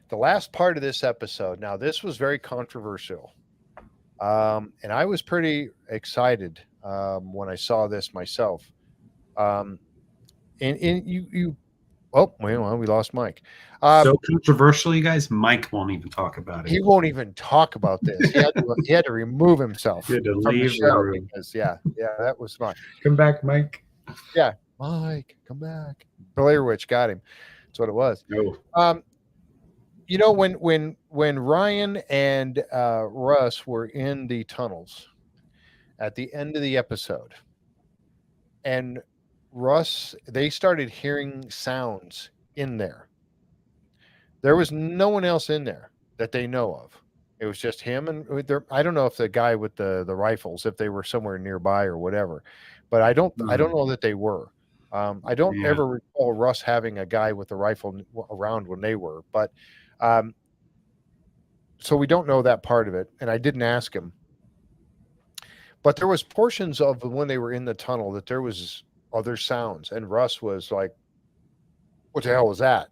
the last part of this episode. Now, this was very controversial. And I was pretty excited when I saw this myself. And you oh, well, we lost Mike. So controversial, you guys. Mike won't even talk about it. He won't even talk about this. He had to remove himself. He had to from leave the show the room. because, that was smart. Come back, Mike. Yeah, Mike, come back. Blair Witch got him. That's what it was. No. When Ryan and Russ were in the tunnels at the end of the episode, and Russ, they started hearing sounds in there. There was no one else in there that they know of. It was just him and I don't know if the guy with the rifles, if they were somewhere nearby or whatever, but I don't know that they were. I don't ever recall Russ having a guy with a rifle around when they were, but so we don't know that part of it, and I didn't ask him. But there was portions of when they were in the tunnel that there was other sounds, and Russ was like, "What the hell was that?"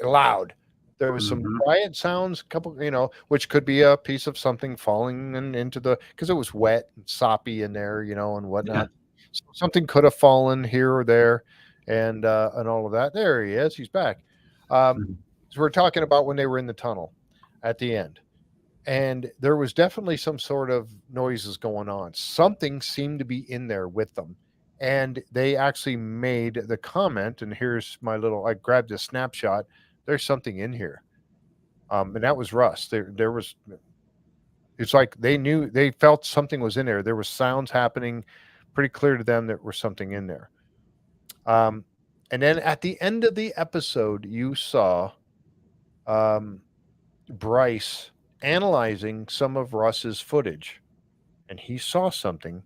Loud. There was some quiet sounds, couple, which could be a piece of something falling into because it was wet and soppy in there, and whatnot. Yeah. So something could have fallen here or there, and all of that. There he is. He's back. So we're talking about when they were in the tunnel at the end, and there was definitely some sort of noises going on. Something seemed to be in there with them. And they actually made the comment, and here's I grabbed a snapshot. There's something in here. And that was Russ. There was, it's like they felt something was in there. There was sounds happening pretty clear to them that there was something in there. And then at the end of the episode, you saw Bryce analyzing some of Russ's footage, and he saw something.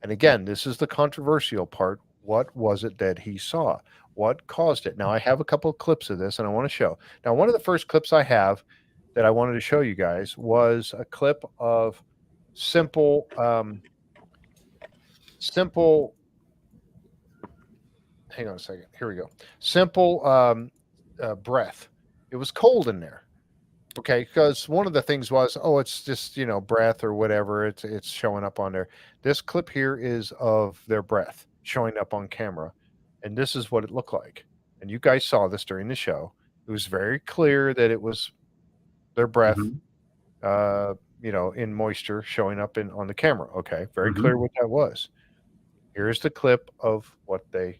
And again, this is the controversial part. What was it that he saw? What caused it? Now, I have a couple of clips of this, and I want to show. Now, one of the first clips I have that I wanted to show you guys was a clip of simple. Hang on a second. Here we go. Simple breath. It was cold in there. Okay, because one of the things was, it's just, breath or whatever. It's showing up on there. This clip here is of their breath showing up on camera, and this is what it looked like. And you guys saw this during the show. It was very clear that it was their breath, in moisture showing up on the camera. Okay, very clear what that was. Here's the clip of what they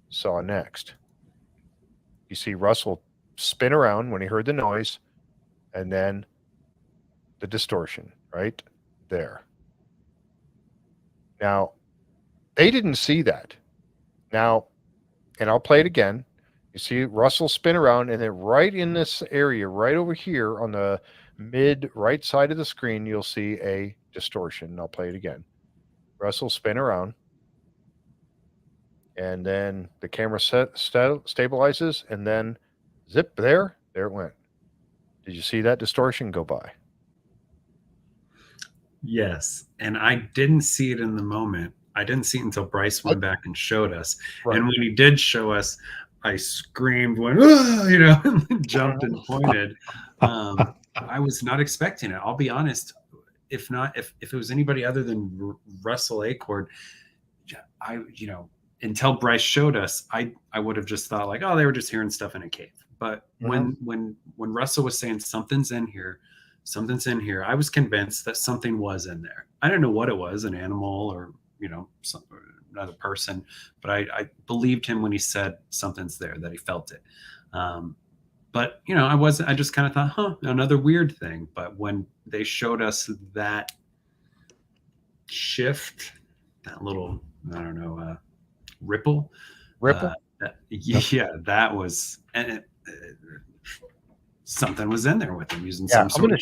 saw next. You see Russell spin around when he heard the noise. And then the distortion right there. Now, they didn't see that. Now, and I'll play it again. You see Russell spin around, and then right in this area, right over here on the mid right side of the screen, you'll see a distortion. I'll play it again. Russell spin around, and then the camera stabilizes, and then zip, there it went. Did you see that distortion go by? Yes. And I didn't see it in the moment. I didn't see it until Bryce went back and showed us. Right. And when he did show us, I screamed, went, and jumped and pointed. I was not expecting it. I'll be honest. If it was anybody other than Russell Acord, until Bryce showed us, I would have just thought like, they were just hearing stuff in a cave. But when Russell was saying something's in here, I was convinced that something was in there. I don't know what it was, an animal or another person, but I believed him when he said something's there, that he felt it. But but you know, I just kind of thought, another weird thing. But when they showed us that shift, that little, I don't know, ripple, that was, and something was in there with them using some sort of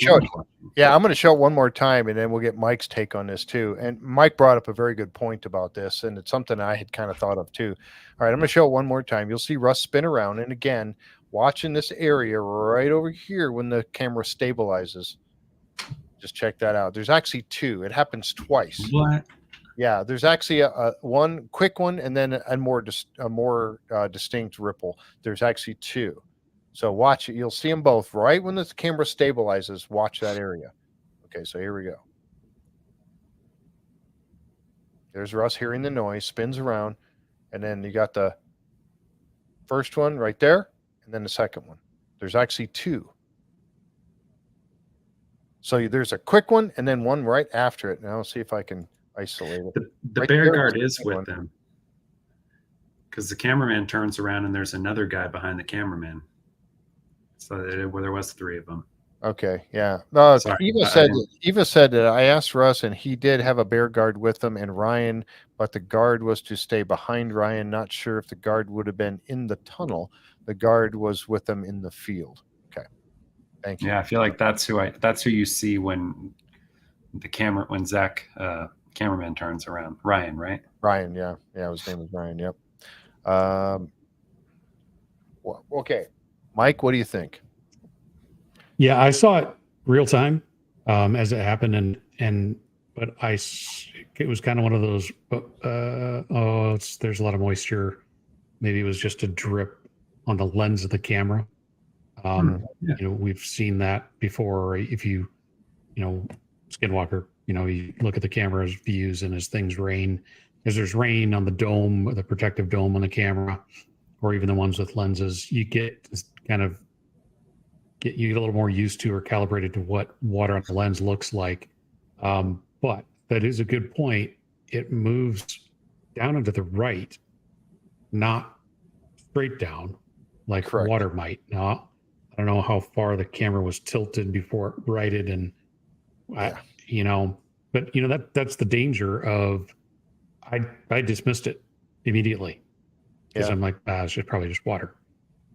I'm going to show it one more time, and then we'll get Mike's take on this too. And Mike brought up a very good point about this, and it's something I had kind of thought of too. All right, I'm going to show it one more time. You'll see Russ spin around, and again, watching this area right over here when the camera stabilizes. Just check that out. There's actually two. It happens twice. What? Yeah, there's actually a one quick one, and then a more distinct ripple. There's actually two. So watch it. You'll see them both right when the camera stabilizes. Watch that area. Okay, so here we go. There's Russ hearing the noise, spins around, and then you got the first one right there, and then the second one. There's actually two. So there's a quick one, and then one right after it. Now I'll see if I can isolate it. The right bear guard is with them, because the cameraman turns around and there's another guy behind the cameraman. So there was three of them. Okay, yeah. Sorry, Eva said that I asked Russ, and he did have a bear guard with him and Ryan, but the guard was to stay behind Ryan. Not sure if the guard would have been in the tunnel. The guard was with them in the field. Okay, thank you. Yeah, I feel like that's who you see when Zach cameraman turns around. Ryan, right? Ryan, yeah, his name was Ryan. Yep. Okay. Mike, what do you think? Yeah, I saw it real time as it happened, but it was kind of one of those. There's a lot of moisture. Maybe it was just a drip on the lens of the camera. You know, we've seen that before. If you Skinwalker, you look at the camera's views, and as things rain, as there's rain on the dome, the protective dome on the camera, or even the ones with lenses, you get a little more used to or calibrated to what water on the lens looks like. But that is a good point. It moves down and to the right, not straight down like Correct. Water might. Now, I don't know how far the camera was tilted before it righted, and that's the danger of. I dismissed it immediately because I'm like, it's probably just water.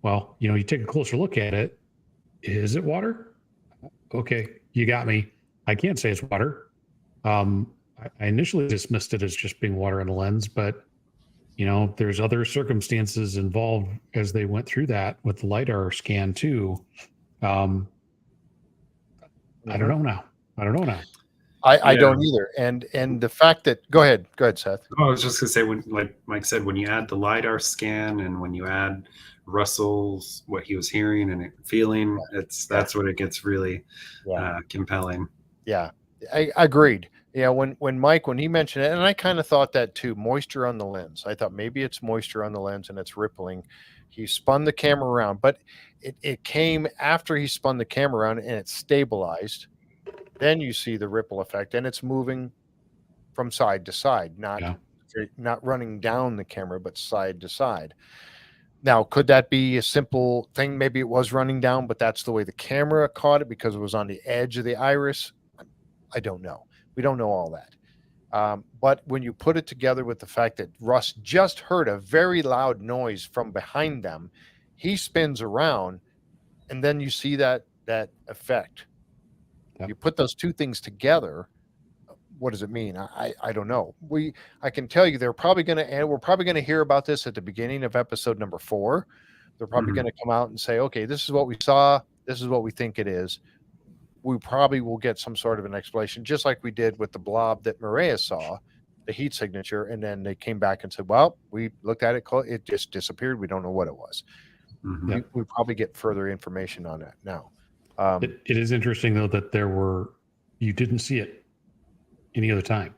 Well, you take a closer look at it. Is it water? Okay, you got me. I can't say it's water. I initially dismissed it as just being water on the lens, but there's other circumstances involved as they went through that with the LiDAR scan too. I don't know now. I don't either. And the fact that go ahead, Seth. I was just gonna say, when, like Mike said, when you add the LiDAR scan and when you add Russell's what he was hearing and feeling, that's when it gets really compelling. Yeah, I agreed. Yeah, when Mike he mentioned it, and I kind of thought that too, moisture on the lens. I thought maybe it's moisture on the lens and it's rippling. He spun the camera around, but it came after he spun the camera around and it stabilized. Then you see the ripple effect, and it's moving from side to side, not running down the camera, but side to side. Now, could that be a simple thing? Maybe it was running down, but that's the way the camera caught it because it was on the edge of the iris. I don't know. We don't know all that. But when you put it together with the fact that Russ just heard a very loud noise from behind them, he spins around, and then you see that effect. You put those two things together, what does it mean? I don't know. I can tell you we're probably going to hear about this at the beginning of episode number 4. They're probably going to come out and say, okay, this is what we saw. This is what we think it is. We probably will get some sort of an explanation, just like we did with the blob that Maria saw, the heat signature. And then they came back and said, well, we looked at it. It just disappeared. We don't know what it was. We probably get further information on that now. It is interesting though that you didn't see it any other time.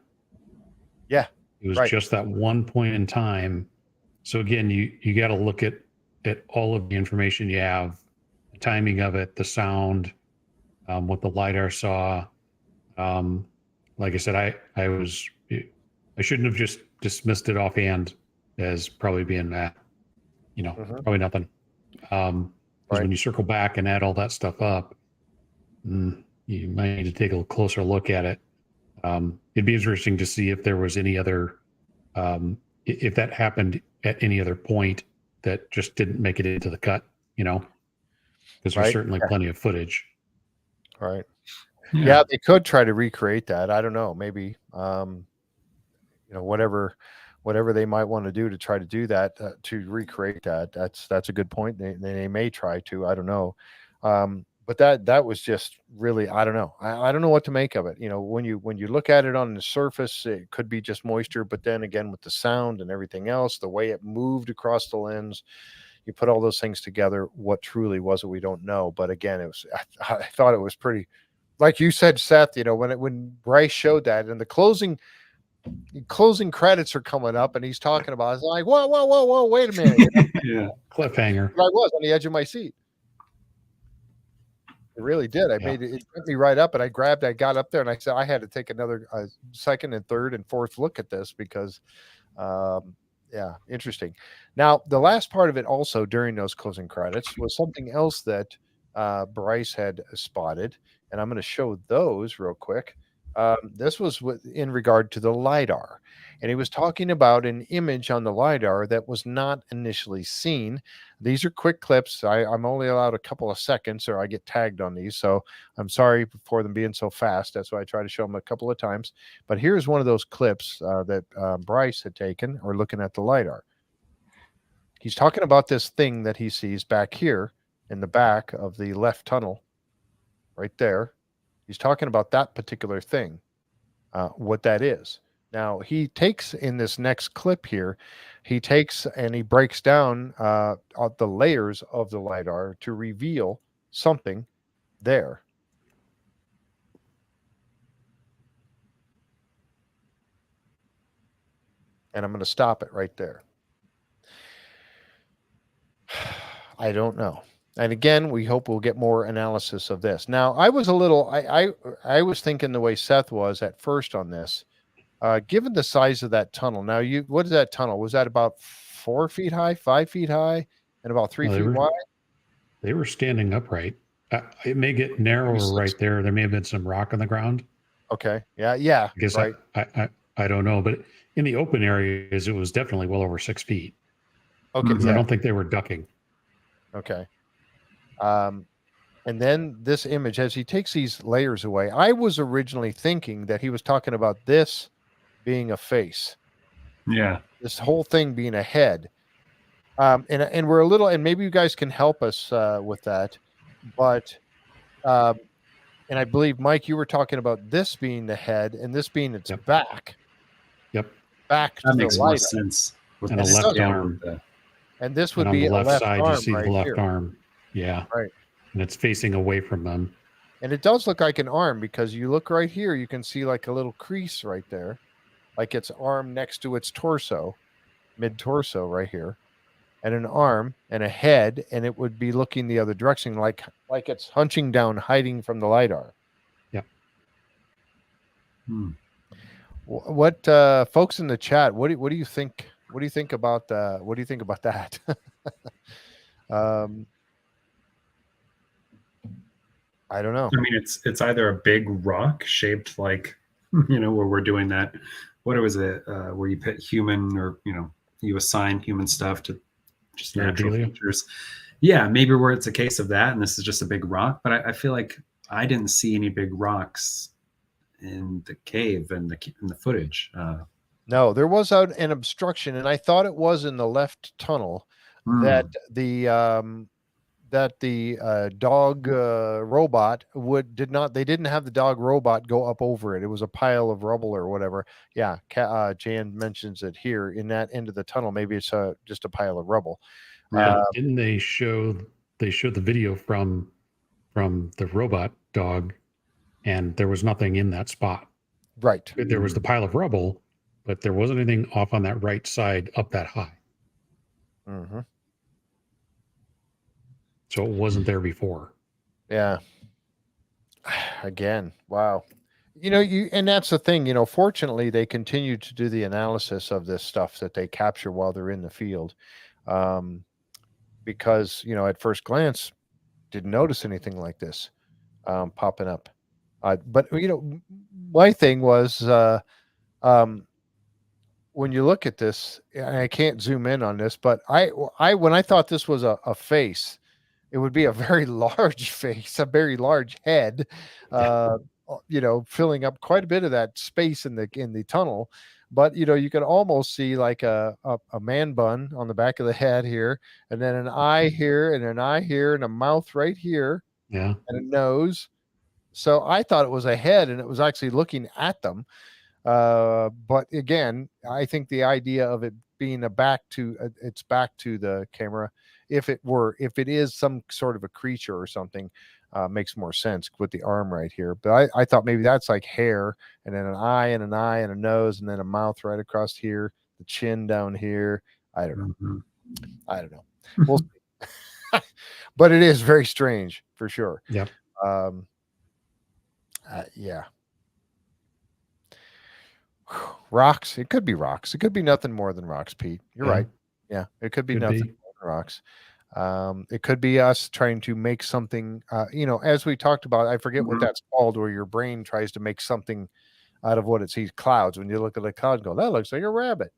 Yeah, it was just that one point in time. So again, you got to look at all of the information you have, the timing of it, the sound, what the LiDAR saw. Like I said, I shouldn't have just dismissed it offhand as probably being probably nothing. Because Right. when you circle back and add all that stuff up, you might need to take a closer look at it. It'd be interesting to see if there was any other, if that happened at any other point that just didn't make it into the cut, because there's Right. certainly plenty of footage. Right. Yeah, they could try to recreate that. I don't know. Maybe, whatever they might want to do to try to do that, to recreate that. That's a good point. They may try to. I don't know. But that was just really, I don't know. I don't know what to make of it. When you look at it on the surface, it could be just moisture. But then again, with the sound and everything else, the way it moved across the lens, you put all those things together. What truly was it? We don't know. But again, I thought it was pretty. Like you said, Seth, when Bryce showed that, and the closing credits are coming up, and he's talking about, it's like, whoa, wait a minute. Yeah, cliffhanger. I was on the edge of my seat. It really did. It took me right up, and I got up there, and I said I had to take another second and third and fourth look at this because, interesting. Now, the last part of it also during those closing credits was something else that Bryce had spotted. And I'm going to show those real quick. This was in regard to the LiDAR. And he was talking about an image on the LiDAR that was not initially seen. These are quick clips. I'm only allowed a couple of seconds or I get tagged on these. So I'm sorry for them being so fast. That's why I try to show them a couple of times. But here's one of those clips that Bryce had taken or looking at the LiDAR. He's talking about this thing that he sees back here in the back of the left tunnel. Right there. He's talking about that particular thing, what that is. Now, he takes in this next clip here, he takes and he breaks down the layers of the LiDAR to reveal something there. And I'm going to stop it right there. I don't know. And again, we hope we'll get more analysis of this. Now, I was a little, I was thinking the way Seth was at first on this, given the size of that tunnel. Now, what is that tunnel? Was that about 4 feet high, 5 feet high, and about 3 feet wide? They were standing upright. It may get narrower right there. There may have been some rock on the ground. Okay. Yeah. I guess right. I don't know, but in the open areas, it was definitely well over 6 feet. Okay. I don't think they were ducking. Okay. And then this image, as he takes these layers away, I was originally thinking that he was talking about this being a face. Yeah. This whole thing being a head. And we're a little, and maybe you guys can help us with that. But, and I believe, Mike, you were talking about this being the head and this being its back. Yep. Back to that the makes more LiDAR. sense. And a left arm. And this would and be on the left side, arm you see right the left here. arm. Yeah. Right. And it's facing away from them. And it does look like an arm because you look right here, you can see like a little crease right there, like its arm next to its torso, mid-torso right here, and an arm and a head, and it would be looking the other direction, like it's hunching down, hiding from the LiDAR. Yep. What folks in the chat, what do you think? What do you think about that? I don't know. I mean, it's either a big rock shaped like, where we're doing that. What was it? Where you put human or, you assign human stuff to just natural features. Yeah, maybe where it's a case of that, and this is just a big rock. But I feel like I didn't see any big rocks in the cave and in the footage. No, there was an obstruction, and I thought it was in the left tunnel that the dog robot they didn't have the dog robot go up over it. It was a pile of rubble or whatever. Yeah, Jan mentions it here in that end of the tunnel. Maybe it's just a pile of rubble. Didn't they show the video from the robot dog, and there was nothing in that spot. Right. There was the pile of rubble, but there wasn't anything off on that right side up that high. Mm-hmm. So it wasn't there before. Yeah. Again, wow. And that's the thing, fortunately they continue to do the analysis of this stuff that they capture while they're in the field. Because, at first glance, didn't notice anything like this popping up. But my thing was when you look at this, and I can't zoom in on this, but when I thought this was a face, it would be a very large face, a very large head, filling up quite a bit of that space in the tunnel. But you could almost see like a man bun on the back of the head here, and then an eye here, and an eye here, and a mouth right here, Yeah. and a nose. So I thought it was a head, and it was actually looking at them. But again, I think the idea of it being it's back to the camera, if it is some sort of a creature or something, makes more sense with the arm right here. But I thought maybe that's like hair, and then an eye and a nose, and then a mouth right across here, the chin down here. I don't know. Mm-hmm. I don't know. We'll see. But it is very strange for sure. Yep. Yeah. Rocks. It could be rocks. It could be nothing more than rocks, Pete. You're right. Yeah, it could be nothing more than rocks. It could be us trying to make something, as we talked about, I forget what that's called, where your brain tries to make something out of what it sees. Clouds. When you look at a cloud and go, that looks like a rabbit,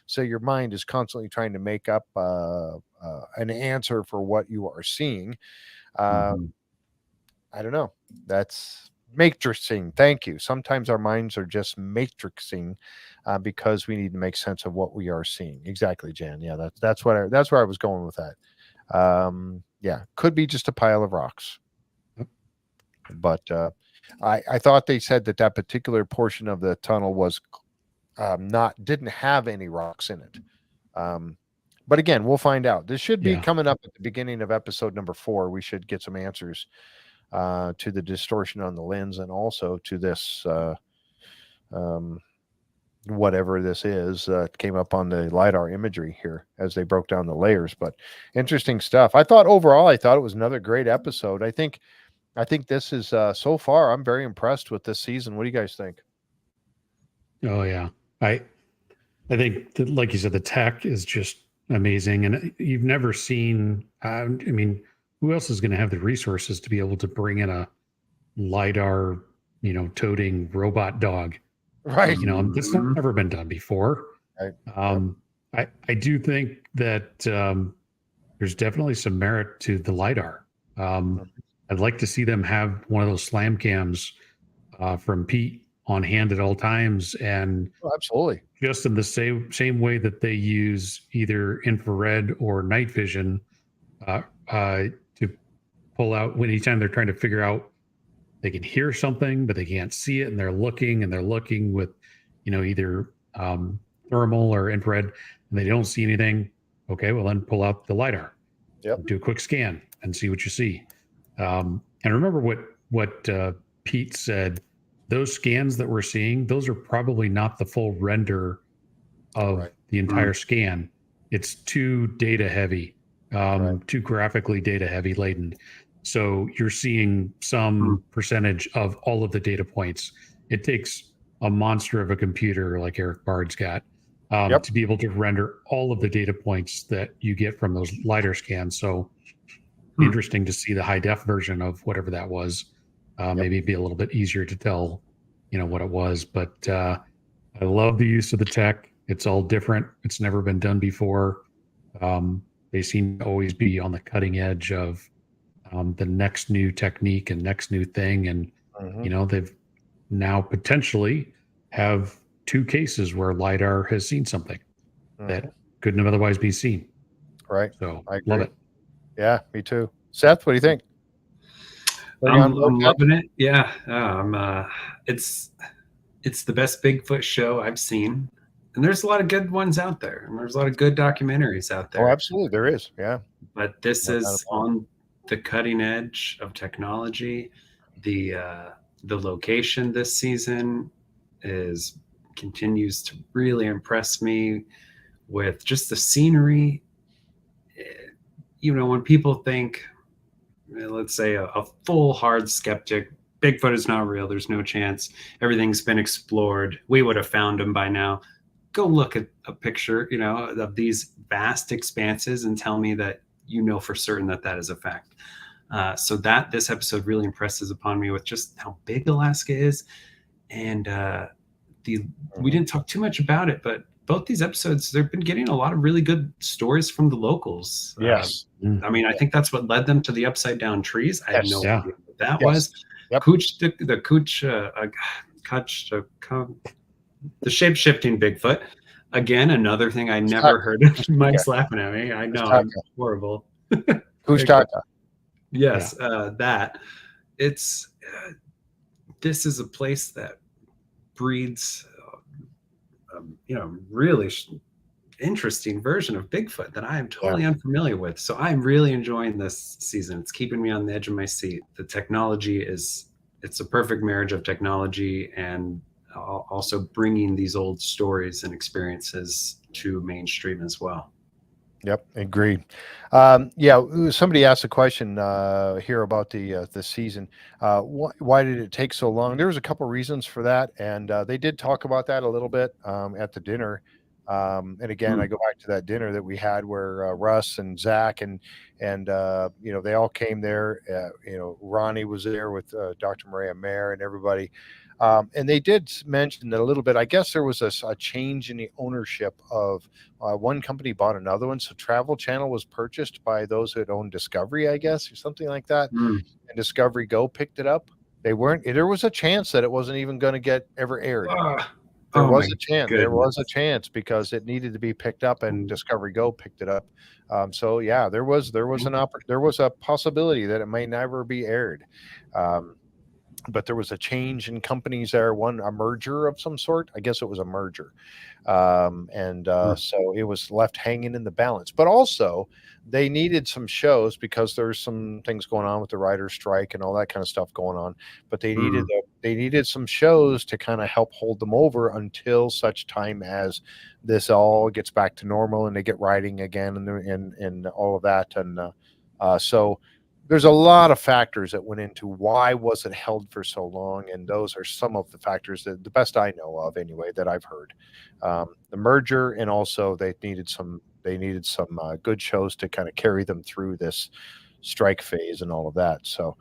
so your mind is constantly trying to make up an answer for what you are seeing. I don't know. That's matrixing. Thank you. Sometimes our minds are just matrixing because we need to make sense of what we are seeing. Exactly, Jan. Yeah, that's where I was going with that. Yeah, could be just a pile of rocks. But I thought they said that particular portion of the tunnel was didn't have any rocks in it. But again, we'll find out. This should be coming up at the beginning of episode number 4. We should get some answers to the distortion on the lens, and also to this whatever this is came up on the LiDAR imagery here as they broke down the layers. But interesting stuff. I thought it was another great episode. I think this is so far, I'm very impressed with this season. What do you guys think? Oh yeah, I think that, like you said, the tech is just amazing, and you've never seen. I mean, who else is going to have the resources to be able to bring in a LiDAR, toting robot dog? Right. This has never been done before. Right. I do think that there's definitely some merit to the LiDAR. I'd like to see them have one of those slam cams from Pete on hand at all times, and absolutely, just in the same way that they use either infrared or night vision to pull out anytime they're trying to figure out, they can hear something but they can't see it, and they're looking with either thermal or infrared, and they don't see anything. Okay, well then pull out the LiDAR. Yep. Do a quick scan and see what you see. And remember what Pete said. Those scans that we're seeing, those are probably not the full render of the entire scan. It's too data heavy, too graphically data heavy laden. So you're seeing some percentage of all of the data points. It takes a monster of a computer like Eric Bard's got to be able to render all of the data points that you get from those LiDAR scans. So interesting to see the high def version of whatever that was. Maybe it'd be a little bit easier to tell, what it was. But I love the use of the tech. It's all different. It's never been done before. They seem to always be on the cutting edge of the next new technique and next new thing. And, they've now potentially have 2 cases where LiDAR has seen something that couldn't have otherwise been seen. Right. So I love it. Yeah, me too. Seth, what do you think? I'm loving it. Yeah. It's the best Bigfoot show I've seen. And there's a lot of good ones out there. And there's a lot of good documentaries out there. Oh, absolutely. There is. Yeah. But this is on the cutting edge of technology. The location this season continues to really impress me with just the scenery. When people think, let's say a full hard skeptic, Bigfoot is not real, there's no chance, everything's been explored, we would have found him by now. Go look at a picture, of these vast expanses and tell me that for certain that is a fact. So that this episode really impresses upon me with just how big Alaska is. And we didn't talk too much about it, but both these episodes, they've been getting a lot of really good stories from the locals. Yes. I mean, I think that's what led them to the upside down trees. I have no idea what that was. Yep. The shape-shifting Bigfoot. Again, another thing I never heard of. Mike's laughing at me. I know, I'm horrible. Kushtaka. Yes, that. It's this is a place that breeds really interesting version of Bigfoot that I am totally unfamiliar with. So I'm really enjoying this season. It's keeping me on the edge of my seat. The technology it's a perfect marriage of technology and also bringing these old stories and experiences to mainstream as well. Yep, agreed. Somebody asked a question here about the season. Why did it take so long? There was a couple reasons for that, and they did talk about that a little bit at the dinner. And again, I go back to that dinner that we had where Russ and Zach and they all came there. Ronnie was there with Dr. Maria Mayer and everybody. And they did mention that a little bit. I guess there was a change in the ownership of one company bought another one. So Travel Channel was purchased by those who had owned Discovery, I guess, or something like that. And Discovery Go picked it up. There was a chance that it wasn't even going to get ever aired. There was a chance. Goodness. There was a chance because it needed to be picked up, and Discovery Go picked it up. There was a possibility that it may never be aired. But there was a change in companies there, a merger of some sort. I guess it was a merger. So it was left hanging in the balance. But also, they needed some shows because there's some things going on with the writer's strike and all that kind of stuff going on. But they needed some shows to kind of help hold them over until such time as this all gets back to normal and they get writing again and all of that. So there's a lot of factors that went into why was it held for so long, and those are some of the factors that the best I know of anyway that I've heard. The merger, and also they needed some good shows to kind of carry them through this strike phase and all of that. So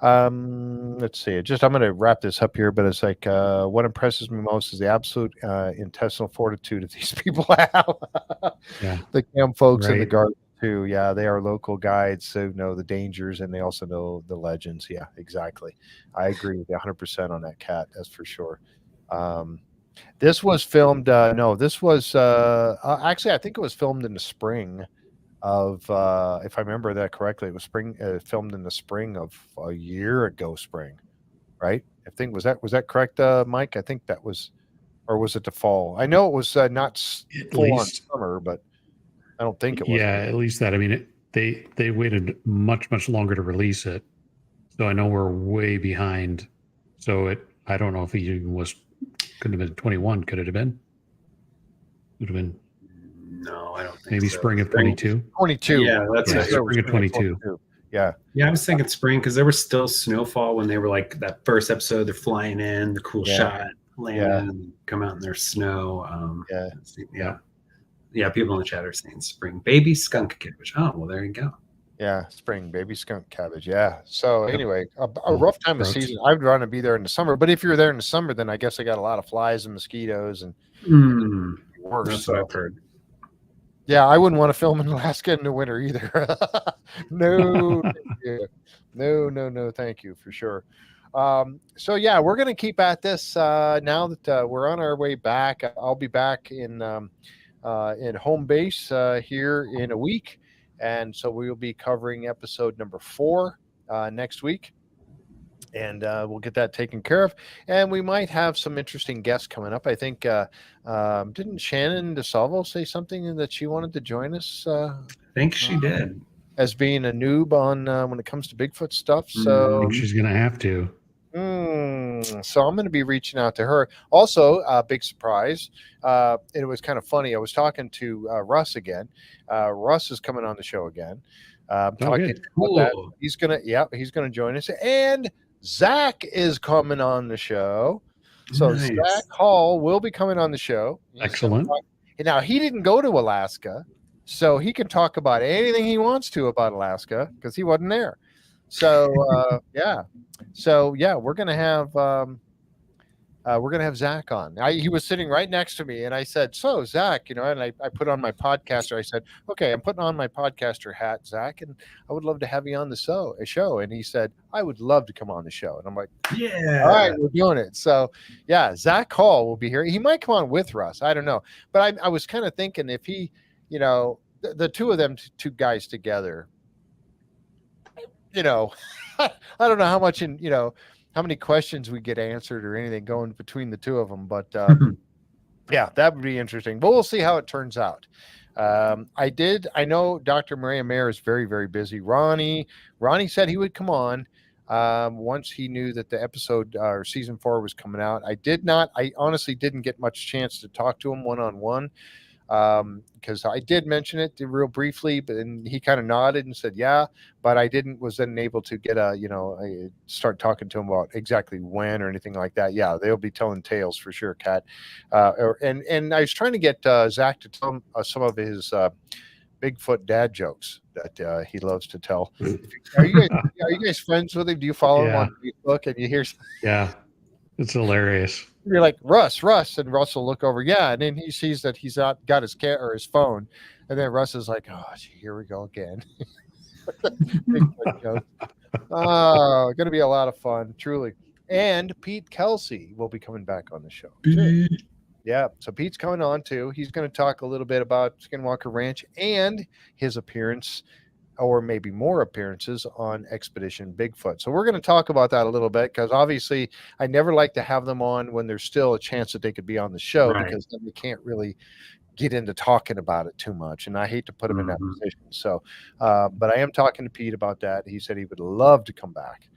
let's see. I'm going to wrap this up here, but it's like what impresses me most is the absolute intestinal fortitude of these people have. The camp folks in the garden too. Yeah, they are local guides who know the dangers and they also know the legends. Yeah, exactly. I agree with you 100% on that, Kat. That's for sure. This was filmed. This was actually, I think it was filmed in the spring of, if I remember that correctly, it was filmed in the spring of a year ago, right? I think was that correct, Mike? I think that was, or was it the fall? I know it was not full on summer, but I don't think it was. Yeah, at least that. I mean, they waited much longer to release it, so I know we're way behind. So I don't know if he could have been 21. Could it have been? Would have been. No, I don't think maybe so. Spring of 22. 22. Yeah, that's spring of 22. Yeah. I was thinking spring because there was still snowfall when they were like that first episode. They're flying in, the cool shot, landing, and come out in their snow. People in the chat are saying spring baby skunk cabbage. Oh, well, there you go. Yeah, spring baby skunk cabbage. Yeah. So anyway, a rough time of season. I'd want to be there in the summer, but if you're there in the summer, then I guess I got a lot of flies and mosquitoes and worse. That's what I've heard. Yeah, I wouldn't want to film in Alaska in the winter either. No, thank you for sure. We're going to keep at this now that we're on our way back. I'll be back in home base here in a week, and so we will be covering episode number 4 next week, and we'll get that taken care of. And we might have some interesting guests coming up. I think didn't Shannon DeSalvo say something that she wanted to join us? I think she did, as being a noob on when it comes to Bigfoot stuff. So I think she's gonna have to. So I'm going to be reaching out to her. Also, big surprise. It was kind of funny. I was talking to Russ again. Russ is coming on the show again. Talking about that. He's gonna join us. And Zach is coming on the show. So nice. Zach Hall will be coming on the show. Excellent. Now he didn't go to Alaska. so he can talk about anything he wants to about Alaska because he wasn't there. So we're gonna have Zach on. He was sitting right next to me, and I said, "So, Zach, and I put on my podcaster. I said, okay, I'm putting on my podcaster hat, Zach, and I would love to have you on the show." And he said, "I would love to come on the show." And I'm like, Yeah. All right, we're doing it. So, yeah, Zach Hall will be here. He might come on with Russ. I don't know, but I was kind of thinking if he, the two of them, two guys together, I don't know how much how many questions we get answered or anything going between the two of them. But yeah, that would be interesting. But we'll see how it turns out. I know Dr. Maria Mayer is very, very busy. Ronnie said he would come on once he knew that the episode or season 4 was coming out. I honestly didn't get much chance to talk to him one-on-one. Because I did mention it real briefly, but then he kind of nodded and said, yeah, but I was then able to get start talking to him about exactly when or anything like that. Yeah, they'll be telling tales for sure, Kat. And I was trying to get Zach to tell some of his Bigfoot dad jokes that he loves to tell. Are you guys friends with him? Do you follow him on Facebook? And you hear? Yeah, it's hilarious. You're like, Russ, and Russ will look over. Yeah. And then he sees that he's not got his or his phone. And then Russ is like, oh, here we go again. Oh, going to be a lot of fun, truly. And Pete Kelsey will be coming back on the show. Too. Yeah. So Pete's coming on too. He's going to talk a little bit about Skinwalker Ranch and his appearance, or maybe more appearances on Expedition Bigfoot. So we're going to talk about that a little bit because obviously I never like to have them on when there's still a chance that they could be on the show, right? Because then we can't really get into talking about it too much. And I hate to put them in that position. So, but I am talking to Pete about that. He said he would love to come back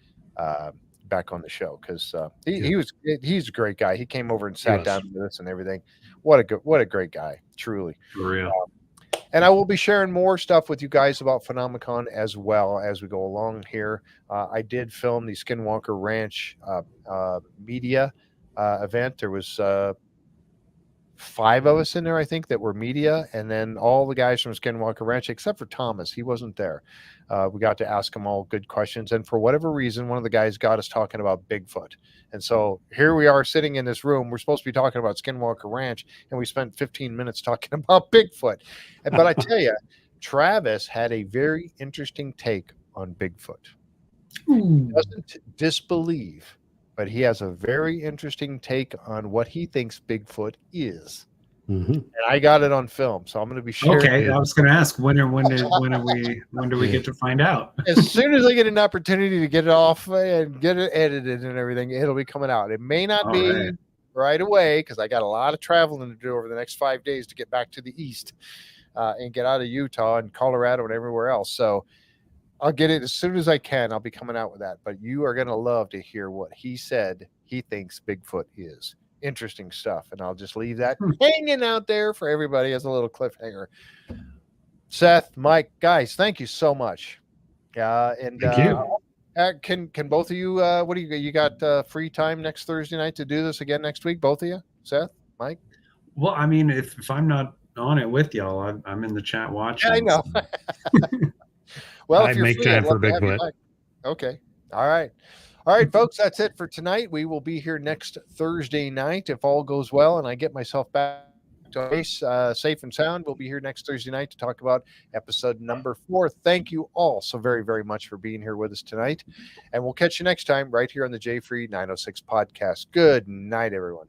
on the show because he's a great guy. He came over and sat down with us and everything. What a great guy, truly. For real. And I will be sharing more stuff with you guys about Phenomicon as well as we go along here. I did film the Skinwalker Ranch media event. There was 5 of us in there, I think, that were media, and then all the guys from Skinwalker Ranch, except for Thomas. He wasn't there. We got to ask him all good questions, and for whatever reason, one of the guys got us talking about Bigfoot. And so here we are sitting in this room. We're supposed to be talking about Skinwalker Ranch, and we spent 15 minutes talking about Bigfoot. But I tell you, Travis had a very interesting take on Bigfoot. He doesn't disbelieve, but he has a very interesting take on what he thinks Bigfoot is. Mm-hmm. And I got it on film, so I'm going to be sharing. Okay, I was going to ask when do we get to find out? As soon as I get an opportunity to get it off and get it edited and everything, it'll be coming out. It may not be right away because I got a lot of traveling to do over the next 5 days to get back to the east and get out of Utah and Colorado and everywhere else. So I'll get it as soon as I can. I'll be coming out with that. But you are going to love to hear what he said he thinks Bigfoot is. Interesting stuff. And I'll just leave that hanging out there for everybody as a little cliffhanger. Seth, Mike, guys, thank you so much. And thank you. Can both of you, what do you got free time next Thursday night to do this again next week? Both of you, Seth, Mike? Well, I mean, if I'm not on it with y'all, I'm in the chat watching. Yeah, I know. Well, I'd make time for Bigfoot. Okay. All right, folks, that's it for tonight. We will be here next Thursday night if all goes well and I get myself back to base safe and sound. We'll be here next Thursday night to talk about episode number 4. Thank you all so very, very much for being here with us tonight. And we'll catch you next time right here on the JFree906 podcast. Good night, everyone.